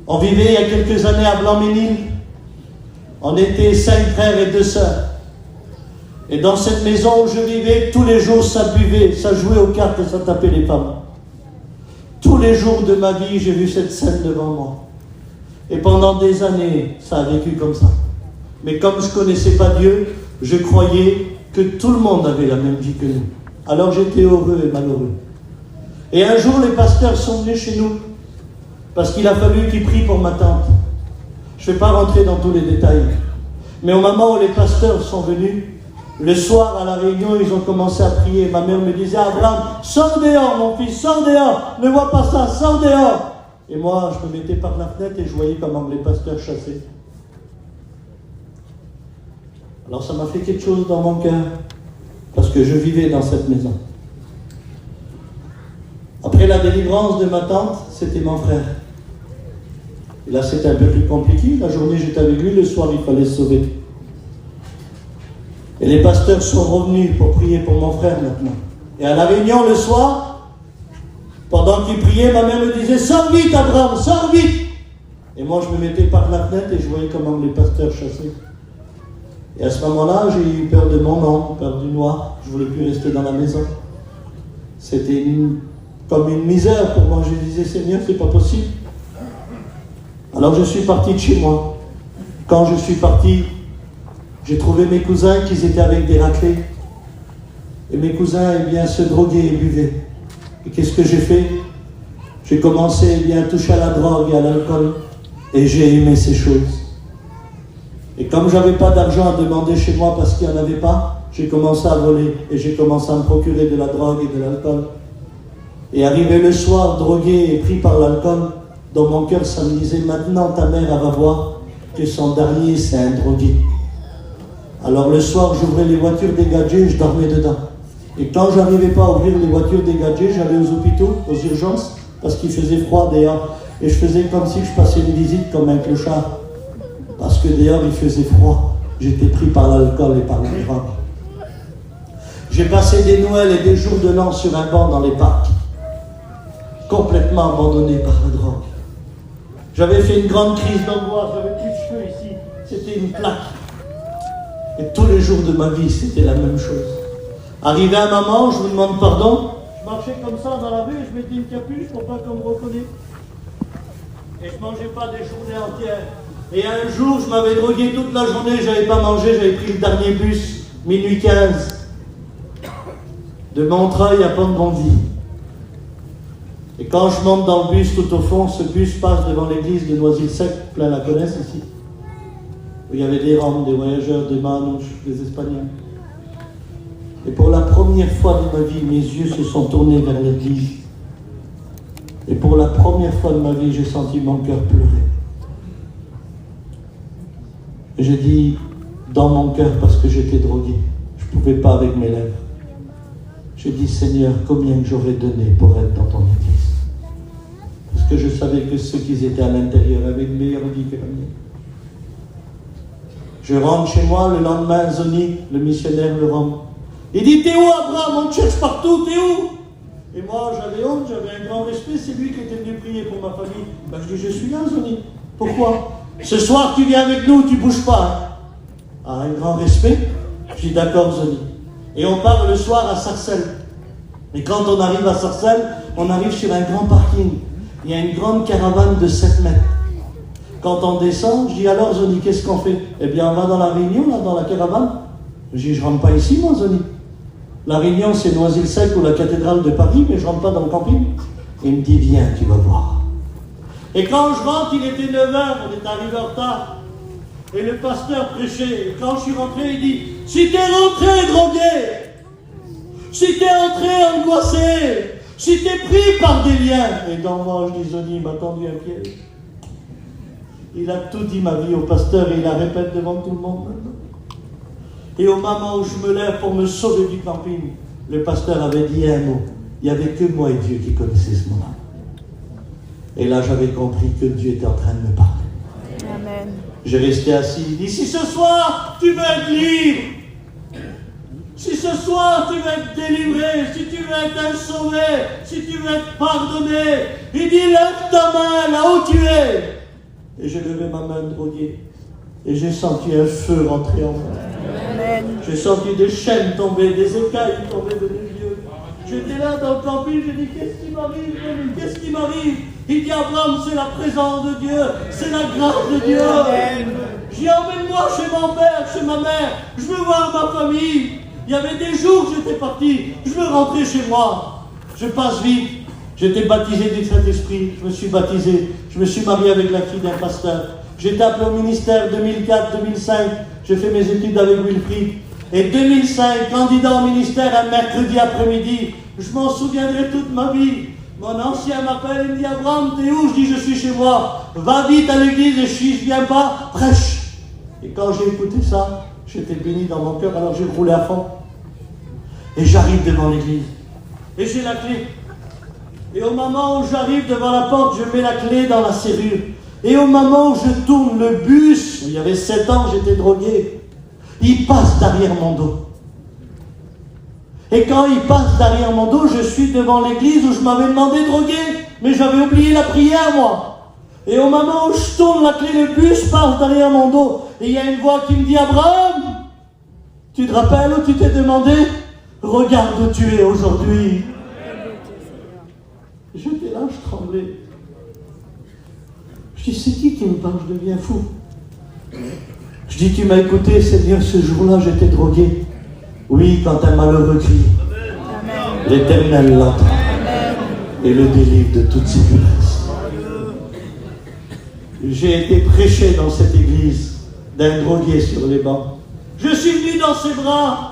On vivait il y a quelques années à Blanc-Ménil. On était 5 frères et 2 sœurs. Et dans cette maison où je vivais, tous les jours ça buvait, ça jouait aux cartes et ça tapait les femmes. Tous les jours de ma vie, j'ai vu cette scène devant moi. Et pendant des années, ça a vécu comme ça. Mais comme je ne connaissais pas Dieu, je croyais que tout le monde avait la même vie que nous. Alors j'étais heureux et malheureux. Et un jour, les pasteurs sont venus chez nous, parce qu'il a fallu qu'ils prient pour ma tante. Je ne vais pas rentrer dans tous les détails. Mais au moment où les pasteurs sont venus, le soir à la réunion, ils ont commencé à prier. Ma mère me disait, Abraham, sors dehors mon fils, sors dehors, ne vois pas ça, sors dehors. Et moi, je me mettais par la fenêtre et je voyais comment les pasteurs chassaient. Alors ça m'a fait quelque chose dans mon cœur, parce que je vivais dans cette maison. Après la délivrance de ma tante, c'était mon frère. Et là, c'était un peu plus compliqué. La journée, j'étais avec lui, le soir, il fallait se sauver. Et les pasteurs sont revenus pour prier pour mon frère maintenant. Et à la réunion, le soir, pendant qu'ils priaient, ma mère me disait, sors vite, Abraham, sors vite. Et moi, je me mettais par la fenêtre et je voyais comment les pasteurs chassaient. Et à ce moment-là, j'ai eu peur de mon nom, peur du noir. Je ne voulais plus rester dans la maison. C'était comme une misère pour moi. Je disais, Seigneur, c'est pas possible. Alors je suis parti de chez moi. Quand je suis parti, j'ai trouvé mes cousins qui étaient avec des raclés. Et mes cousins, eh bien, se droguaient et buvaient. Et qu'est-ce que j'ai fait? J'ai commencé, eh bien, à toucher à la drogue et à l'alcool. Et j'ai aimé ces choses. Et comme je n'avais pas d'argent à demander chez moi parce qu'il n'y en avait pas, j'ai commencé à voler. Et j'ai commencé à me procurer de la drogue et de l'alcool. Et arrivé le soir, drogué et pris par l'alcool, dans mon cœur, ça me disait, maintenant ta mère, elle va voir que son dernier, c'est un drogué. Alors le soir, j'ouvrais les voitures des gadgets et je dormais dedans. Et quand je n'arrivais pas à ouvrir les voitures des gadgets, j'allais aux hôpitaux, aux urgences, parce qu'il faisait froid dehors. Et je faisais comme si je passais une visite comme un clochard. Parce que dehors, il faisait froid. J'étais pris par l'alcool et par la drogue. J'ai passé des Noëls et des jours de l'an sur un banc dans les parcs. Complètement abandonné par la drogue. J'avais fait une grande crise d'angoisse, j'avais plus de cheveux ici, c'était une plaque. Et tous les jours de ma vie, c'était la même chose. Arrivé à un moment, je vous demande pardon, je marchais comme ça dans la rue et je mettais une capuche pour pas qu'on me reconnaisse. Et je ne mangeais pas des journées entières. Et un jour, je m'avais drogué toute la journée, je n'avais pas mangé, j'avais pris le dernier bus, minuit 15, de Montreuil à Pont-de-Bondy. Et quand je monte dans le bus, tout au fond, ce bus passe devant l'église de Noisy-le-Sec, plein la connaissent ici, où il y avait des Roms, des voyageurs, des Manouches, des Espagnols. Et pour la première fois de ma vie, mes yeux se sont tournés vers l'église. Et pour la première fois de ma vie, j'ai senti mon cœur pleurer. Et j'ai dit, dans mon cœur, parce que j'étais drogué, je ne pouvais pas avec mes lèvres. J'ai dit, Seigneur, combien que j'aurais donné pour être dans ton église? Parce que je savais que ceux qui étaient à l'intérieur avaient une meilleure vie que la mienne. Je rentre chez moi, le lendemain, Zoni, le missionnaire, le Rome. Il dit, t'es où, Abraham? On te cherche partout, t'es où? Et moi, j'avais honte, j'avais un grand respect, c'est lui qui était venu prier pour ma famille. Ben, je dis, je suis là, Zoni. Pourquoi? Ce soir, tu viens avec nous, tu bouges pas. Ah, un grand respect? Je dis, d'accord, Zoni. Et on part le soir à Sarcelles. Et quand on arrive à Sarcelles, on arrive sur un grand parking. Il y a une grande caravane de 7 mètres. Quand on descend, je dis, alors, Zoni, qu'est-ce qu'on fait? Eh bien, on va dans la Réunion, là, dans la caravane. Je dis, je rentre pas ici, moi, Zoni. La Réunion, c'est Noisy-le-Sec ou la cathédrale de Paris, mais je rentre pas dans le camping. Il me dit, viens, tu vas voir. Et quand je rentre, il était 9h, on est arrivé en retard. Et le pasteur prêchait. Et quand je suis rentré, il dit, si t'es rentré drogué, si t'es rentré angoissé, si t'es pris par des liens. Et dans moi, je dis, Zoni, il m'a tendu un pied. Il a tout dit ma vie au pasteur et il la répète devant tout le monde. Et au moment où je me lève pour me sauver du camping, le pasteur avait dit un mot. Il n'y avait que moi et Dieu qui connaissaient ce moment. Et là, j'avais compris que Dieu était en train de me parler. Amen. J'ai resté assis. Il dit, si ce soir, tu veux être libre, si ce soir, tu veux être délivré, si tu veux être sauvé, si tu veux être pardonné, il dit, lève ta main là où tu es. Et j'ai levé ma main droguée. Et j'ai senti un feu rentrer en moi. Amen. J'ai senti des chaînes tomber, des écailles tomber de mes yeux. J'étais là dans le camping, j'ai dit, qu'est-ce qui m'arrive, qu'est-ce qui m'arrive? Il dit, Abraham, c'est la présence de Dieu, c'est la grâce de Dieu. J'ai dit, emmène-moi chez mon père, chez ma mère, je veux voir ma famille. Il y avait des jours que j'étais parti, je veux rentrer chez moi. Je passe vite. J'étais baptisé du Saint-Esprit, je me suis baptisé, je me suis marié avec la fille d'un pasteur. J'étais appelé au ministère 2004-2005, j'ai fait mes études avec Wilfried. Et 2005, candidat au ministère un mercredi après-midi, je m'en souviendrai toute ma vie. Mon ancien m'appelle, il me dit Abraham, t'es où? Je dis je suis chez moi. Va vite à l'église et si je viens pas, prêche. Et quand j'ai écouté ça, j'étais béni dans mon cœur, alors j'ai roulé à fond. Et j'arrive devant l'église. Et j'ai la clé. Et au moment où j'arrive devant la porte, je mets la clé dans la serrure. Et au moment où je tourne le bus, il y avait 7 ans, j'étais drogué, il passe derrière mon dos. Et quand il passe derrière mon dos, je suis devant l'église où je m'avais demandé de droguer, mais j'avais oublié la prière, moi. Et au moment où je tourne la clé, le bus passe derrière mon dos. Et il y a une voix qui me dit Abraham, tu te rappelles où tu t'es demandé? Regarde où tu es aujourd'hui. J'étais là, je tremblais. Je dis, c'est qui me parle? Je deviens fou. Je dis, tu m'as écouté, Seigneur, ce jour-là, j'étais drogué. Oui, quand un malheureux crie, l'Éternel l'entend et le délivre de toutes ses violences. J'ai été prêché dans cette église d'un drogué sur les bancs. Je suis venu dans ses bras.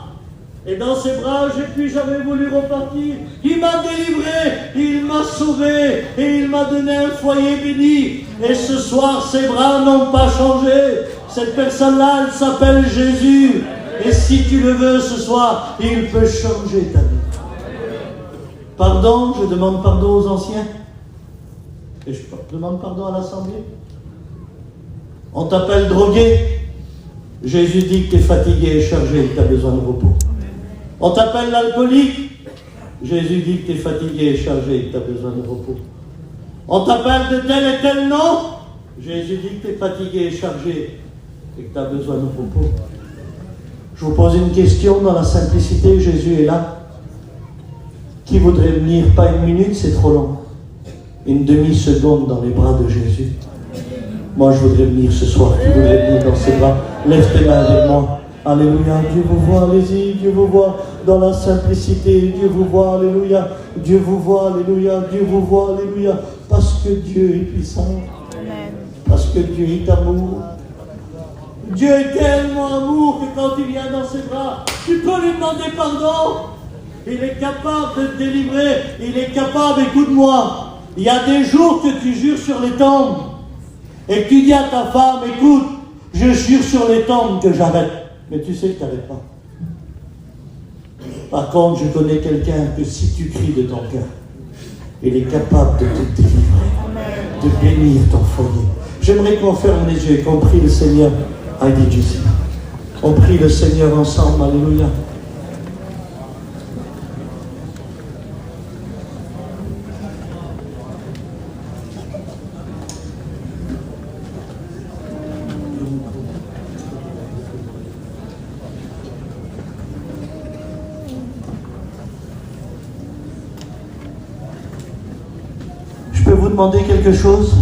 Et dans ses bras, j'ai plus jamais voulu repartir. Il m'a délivré, il m'a sauvé, et il m'a donné un foyer béni. Et ce soir, ses bras n'ont pas changé. Cette personne-là, elle s'appelle Jésus. Et si tu le veux ce soir, il peut changer ta vie. Pardon, je demande pardon aux anciens. Et je demande pardon à l'Assemblée. On t'appelle drogué. Jésus dit que tu es fatigué et chargé et que tu as besoin de repos. On t'appelle l'alcoolique. Jésus dit que tu es fatigué et chargé et que tu as besoin de repos. On t'appelle de tel et tel nom. Jésus dit que tu es fatigué et chargé et que tu as besoin de repos. Je vous pose une question dans la simplicité. Jésus est là. Qui voudrait venir? Pas une minute, c'est trop long. Une demi-seconde dans les bras de Jésus. Moi, je voudrais venir ce soir. Qui voudrait venir dans ses bras? Lève tes mains avec moi. Alléluia, Dieu vous voit, allez-y, Dieu vous voit dans la simplicité, Dieu vous voit, alléluia, Dieu vous voit, alléluia, Dieu vous voit, alléluia, parce que Dieu est puissant, parce que Dieu est amour. Dieu est tellement amour que quand il vient dans ses bras, tu peux lui demander pardon. Il est capable de te délivrer, il est capable, écoute-moi, il y a des jours que tu jures sur les tombes et que tu dis à ta femme, écoute, je jure sur les tombes que j'arrête. Mais tu sais que tu n'arrêtes pas. Par contre, je connais quelqu'un que si tu cries de ton cœur, il est capable de te délivrer, de bénir ton foyer. J'aimerais qu'on ferme les yeux et qu'on prie le Seigneur. Allez, Jésus. On prie le Seigneur ensemble. Alléluia. Je peux vous demander quelque chose?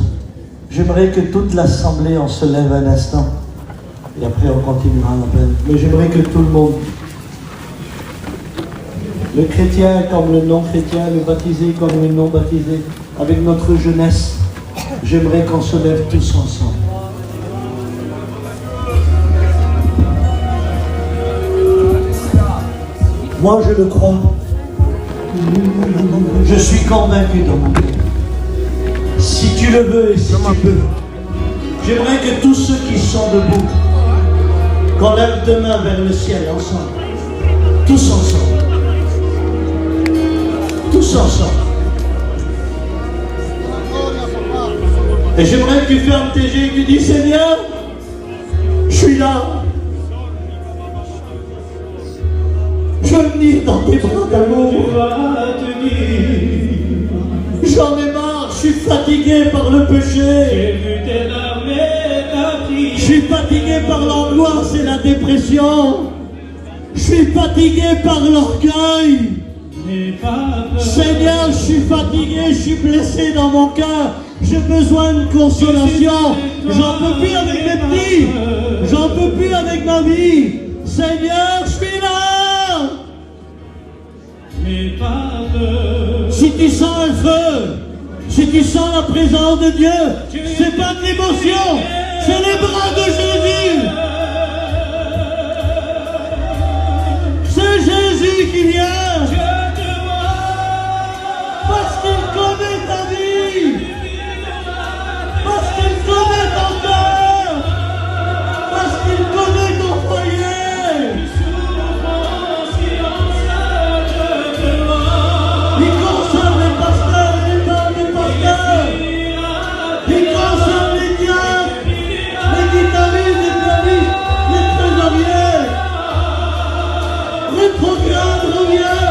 J'aimerais que toute l'assemblée en se lève un instant. Et après on continuera l'appel. Mais j'aimerais que tout le monde, le chrétien comme le non-chrétien, le baptisé comme le non-baptisé, avec notre jeunesse, j'aimerais qu'on se lève tous ensemble. Moi je le crois. Je suis convaincu dans mon cœur. Si tu le veux et si tu peux, j'aimerais que tous ceux qui sont debout, qu'on lève deux mains vers le ciel ensemble. Tous ensemble. Tous ensemble. Et j'aimerais que tu fermes tes yeux et que tu dis, Seigneur, je suis là. Je veux venir dans tes bras d'amour. J'en ai marre, je suis fatigué par le péché. Je suis fatigué par l'angoisse et la dépression. Je suis fatigué par l'orgueil. Seigneur, je suis fatigué, je suis blessé dans mon cœur. J'ai besoin de consolation. J'en peux plus avec mes petits. J'en peux plus avec ma vie. Seigneur, je suis là. Si Si tu sens un feu, si tu sens la présence de Dieu, c'est pas de l'émotion, c'est les bras de Jésus. C'est Jésus qui vient. Parce qu'il connaît ta vie. Parce qu'il connaît ton cœur. Parce qu'il connaît ton foyer. Il concerne les pasteurs et les femmes des pasteurs. Il concerne les diacres, les guitaristes, les pianistes, les trésoriers. Rétrograde, reviens.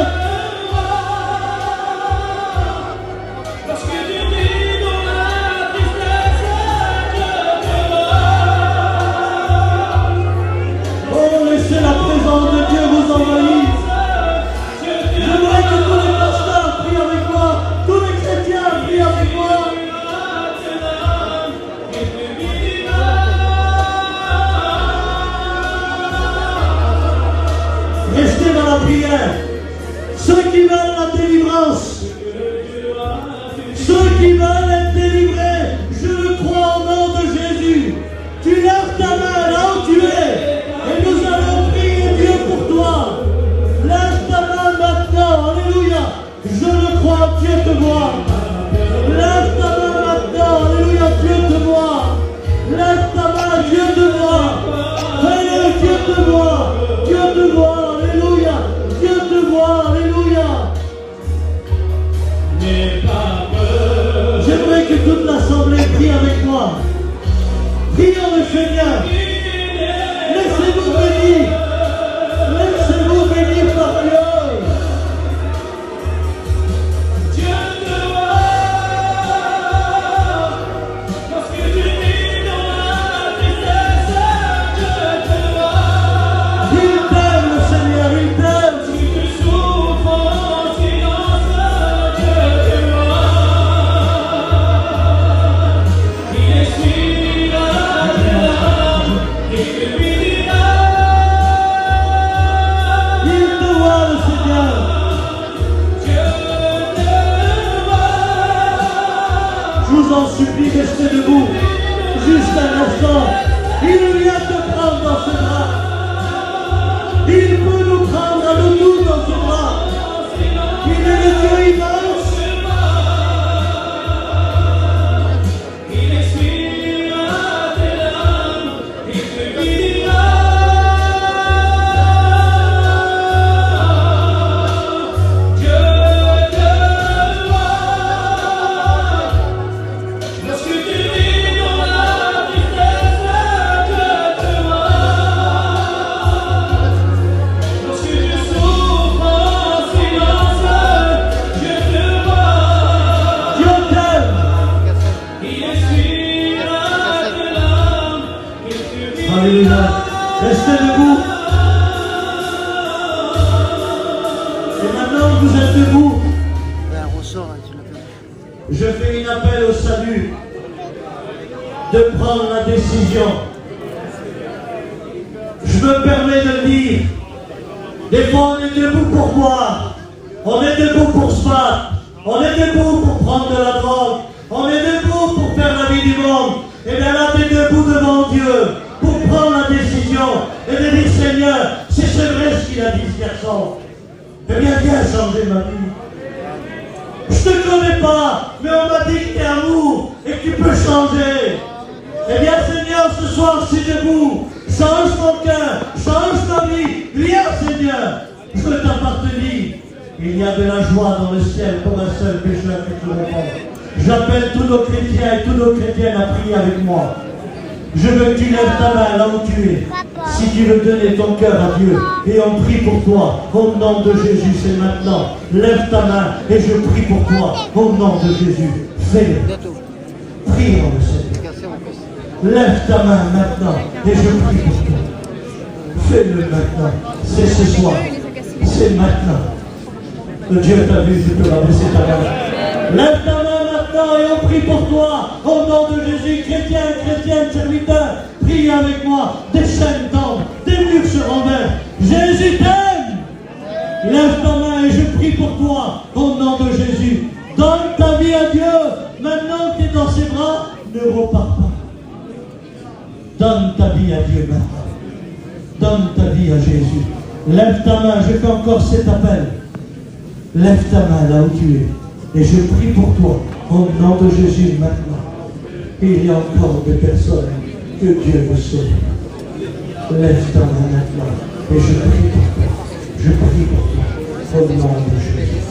Oh, laissez la présence de Dieu vous envahir. J'aimerais que tous les pasteurs prient avec moi, tous les chrétiens prient avec moi. Restez dans la prière. Ceux qui veulent la délivrance, ceux qui veulent être délivrés, je le crois au nom de Jésus. Tu lèves ta main là où tu es et nous allons prier Dieu pour toi. Lève ta main maintenant, alléluia. Je le crois, Dieu te voit. Lève ta main maintenant, alléluia, Dieu te voit. Lève ta main, Dieu te voit. Fais-le, Dieu te voit. Dieu te voit, alléluia. Dieu te voit, alléluia. J'aimerais que toute l'assemblée prie avec moi. Prions le Seigneur. Laissez-vous bénir. Laissez-vous bénir par Dieu. Il t'aime, le Seigneur, il t'aime. Il te voit, le Seigneur. Je vous en supplie, restez debout. Juste un instant. Il vient te prendre dans ses bras. Il peut nous prendre à nous tous dans ses bras. Il est le Dieu immense. Alléluia. Restez debout. Et maintenant que vous êtes debout, je fais un appel au salut de prendre la décision. Je me permets de le dire. Des fois on est debout pour boire, on est debout pour se battre, on est debout pour prendre de la drogue, on est debout pour faire la vie du monde. Et bien là tu es debout devant Dieu pour prendre la décision et de dire Seigneur, c'est vrai ce qu'il a dit ce garçon. Eh bien viens changer ma vie. Je ne te connais pas, mais on m'a dit que tu es amour et que tu peux changer. Eh bien Seigneur, ce soir je suis debout. Change mon cœur, change ma vie. Viens Seigneur, je veux t'appartenir. Il y a de la joie dans le ciel pour un seul pécheur qui te répond. J'appelle tous nos chrétiens et tous nos chrétiennes à prier avec moi. Je veux que tu lèves ta main là où tu es. Si tu veux donner ton cœur à Dieu, et on prie pour toi, au nom de Jésus, c'est maintenant. Lève ta main et je prie pour toi, au nom de Jésus. Fais-le. Prie en le Seigneur. Lève ta main maintenant et je prie pour toi. Fais-le maintenant. C'est ce soir. C'est maintenant. Que Dieu t'a vu, tu peux abaisser ta main. Lève ta main maintenant et on prie pour toi. Au nom de Jésus, chrétien, chrétienne, serviteur, prie avec moi. Des chaînes tombent, des murs se renversent. Jésus t'aime. Lève ta main et je prie pour toi. Au nom de Jésus. repars pas. Donne ta vie à Dieu maintenant. Donne ta vie à Jésus. Lève ta main, je fais encore cet appel. Lève ta main là où tu es. Et je prie pour toi, au nom de Jésus maintenant. Il y a encore des personnes que Dieu veut sauver. Lève ta main maintenant. Et je prie pour toi. Je prie pour toi, au nom de Jésus.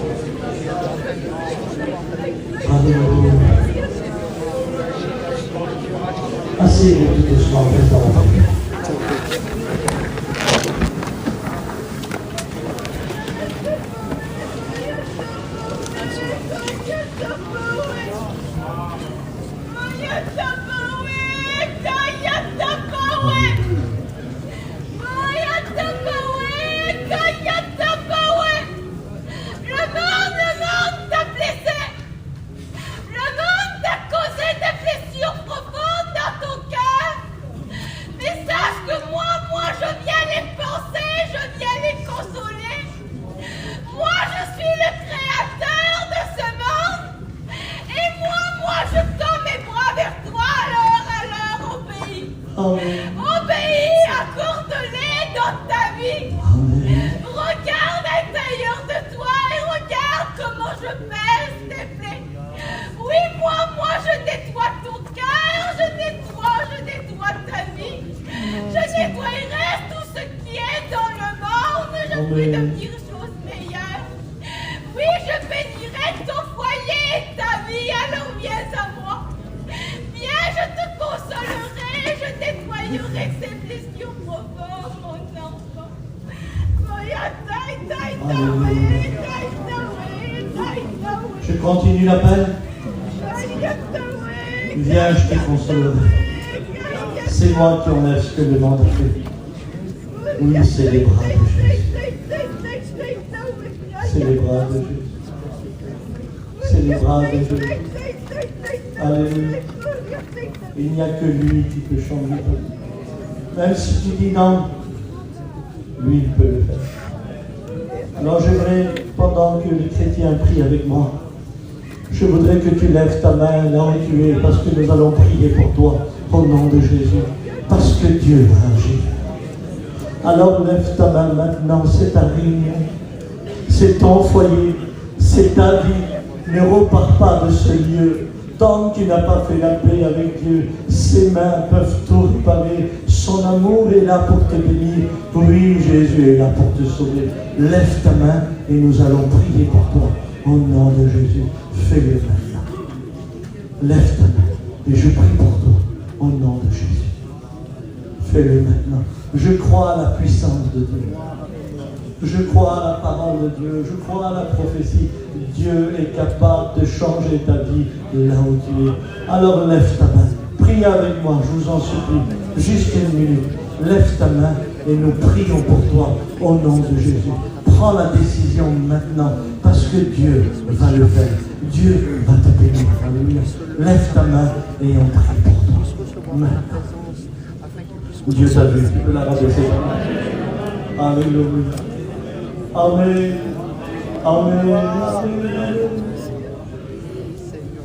Alléluia. Asseyez-vous tout doucement, maintenant. Je continue l'appel. Viens, je te consolerai. C'est moi qui enlève ce que le monde a fait. Oui, c'est les bras de Jésus. C'est les bras de Jésus. C'est les bras de Jésus. Alléluia. Il n'y a que lui qui peut changer ta vie. Même si tu dis non, lui il peut le faire. Alors j'aimerais, pendant que les chrétiens prient avec moi, je voudrais que tu lèves ta main là où tu es, parce que nous allons prier pour toi, au nom de Jésus, parce que Dieu va agir. Alors lève ta main maintenant, c'est ta réunion, c'est ton foyer, c'est ta vie. Ne repars pas de ce lieu. Tant que tu n'as pas fait la paix avec Dieu, ses mains peuvent tout réparer. Son amour est là pour te bénir. Oui, Jésus est là pour te sauver. Lève ta main et nous allons prier pour toi. Au nom de Jésus, fais-le maintenant. Lève ta main et je prie pour toi. Au nom de Jésus. Fais-le maintenant. Je crois à la puissance de Dieu. Je crois à la parole de Dieu. Je crois à la prophétie. Dieu est capable de changer ta vie là où tu es. Alors lève ta main. Prie avec moi, je vous en supplie. Juste une minute. Lève ta main et nous prions pour toi au nom de Jésus. Prends la décision maintenant parce que Dieu va le faire. Dieu va te bénir. Alléluia. Lève ta main et on prie pour toi. Maintenant. Dieu t'a vu. Tu peux la rabaisser. Alléluia. Amen. Amen.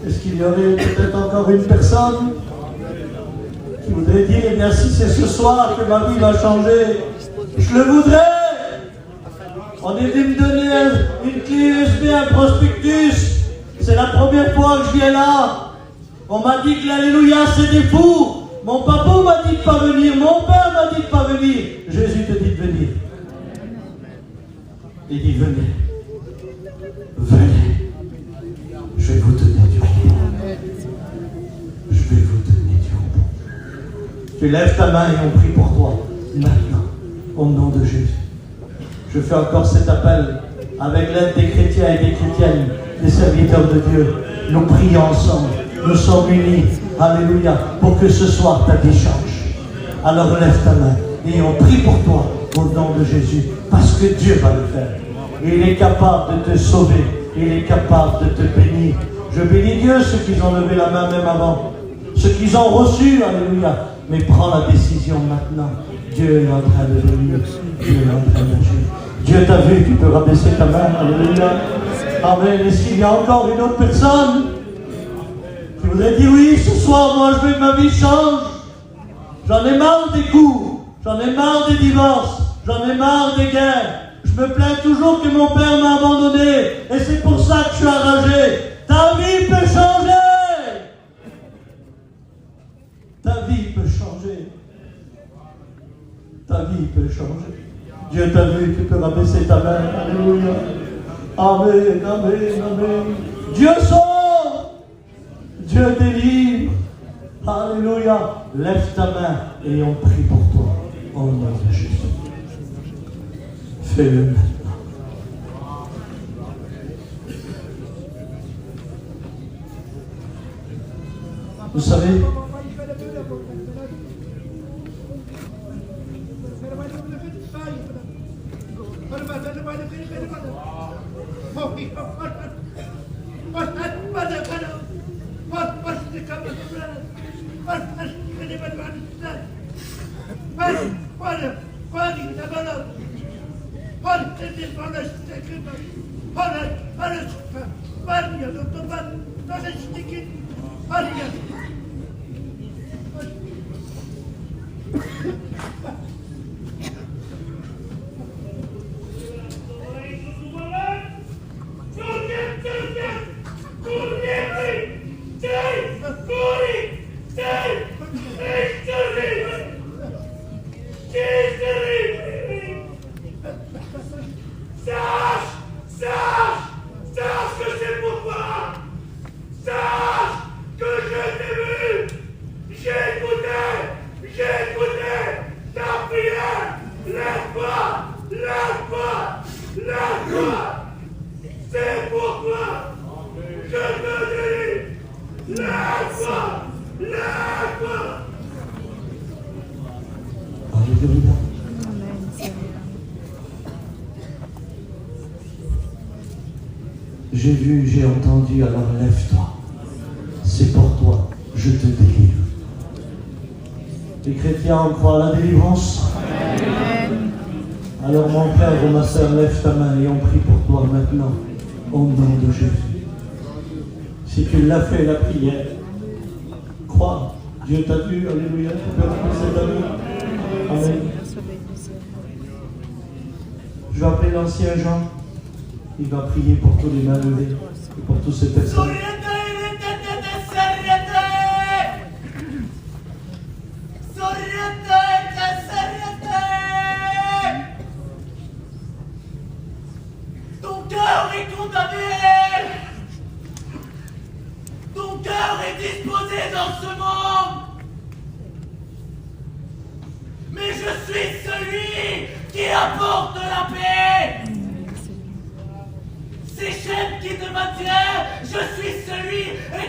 Est-ce qu'il y aurait peut-être encore une personne qui voudrait dire, eh bien, si c'est ce soir que ma vie va changer, je le voudrais. On est venu me donner une clé USB, un prospectus. C'est la première fois que je viens là. On m'a dit que l'Alléluia, c'est des fous. Mon papa m'a dit de ne pas venir. Mon père m'a dit de ne pas venir. Jésus te dit de venir. Il dit, venez. Venez. Je vais vous donner du repos. Je vais vous donner du repos. Tu lèves ta main et on prie pour toi. Maintenant. Au nom de Jésus. Je fais encore cet appel avec l'aide des chrétiens et des chrétiennes, des serviteurs de Dieu. Nous prions ensemble. Nous sommes unis. Alléluia. Pour que ce soir ta vie change. Alors lève ta main et on prie pour toi au nom de Jésus. Parce que Dieu va le faire. Il est capable de te sauver. Il est capable de te bénir. Je bénis Dieu, ceux qui ont levé la main même avant. Ceux qui ont reçu. Alléluia. Mais prends la décision maintenant. Dieu est en train de venir. Dieu est en train d'agir. Dieu t'a vu, tu peux rabaisser ta main. Alléluia. Amen. Est-ce qu'il y a encore une autre personne? Tu Je voudrais dire oui, ce soir, moi je veux que ma vie change. J'en ai marre des coups, j'en ai marre des divorces, j'en ai marre des guerres. Je me plains toujours que mon père m'a abandonné et c'est pour ça que je suis enragé. Ta vie peut changer. Ta vie peut changer. Ta vie peut changer. Dieu t'a vu, tu peux rabaisser ta main. Alléluia. Amen, amen, amen. Dieu sauve. Dieu délivre. Alléluia. Lève ta main et on prie pour toi. Au nom de Jésus. Fais-le maintenant. Vous savez, j'ai vu, j'ai entendu, alors lève-toi. C'est pour toi, je te délivre. Les chrétiens croient à la délivrance. Amen. Alors mon frère ou ma soeur, lève ta main et on prie pour toi maintenant, au nom de Jésus. Si tu l'as fait, la prière, crois, Dieu t'a vu, alléluia, tu peux remplir cet amour. Amen. Je vais appeler l'ancien Jean. Il va prier pour tous les mains levées et pour toutes ces personnes. Ton cœur est condamné. Ton cœur est disposé dans ce monde. Mais je suis celui qui apporte la paix. Ces chaînes qui te maintiennent, je suis celui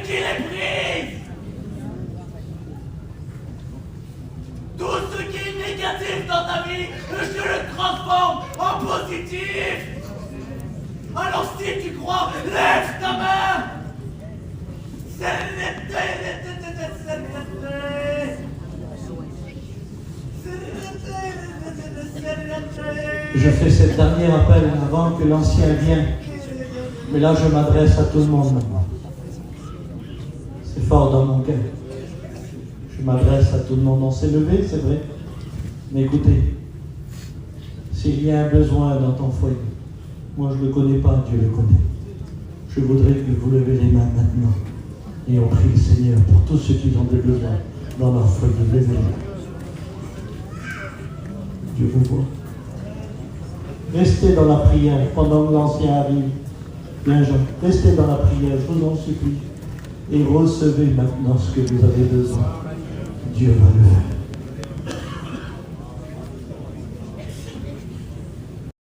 qui les brise. Tout ce qui est négatif dans ta vie, je le transforme en positif. Alors si tu crois, lève ta main. Je fais cet dernier appel avant que l'ancien vienne. Mais là, je m'adresse à tout le monde maintenant. C'est fort dans mon cœur. Je m'adresse à tout le monde. On s'est levé, c'est vrai. Mais écoutez, s'il y a un besoin dans ton foyer, moi je ne le connais pas, Dieu le connaît. Je voudrais que vous levez les mains maintenant. Et on prie le Seigneur pour tous ceux qui ont des besoins dans leur foyer. Levez les mains. Dieu vous voit. Restez dans la prière pendant que l'ancien arrive. Bien, Jean, restez dans la prière, je vous en supplie. Et recevez maintenant ce que vous avez besoin. Dieu va le faire.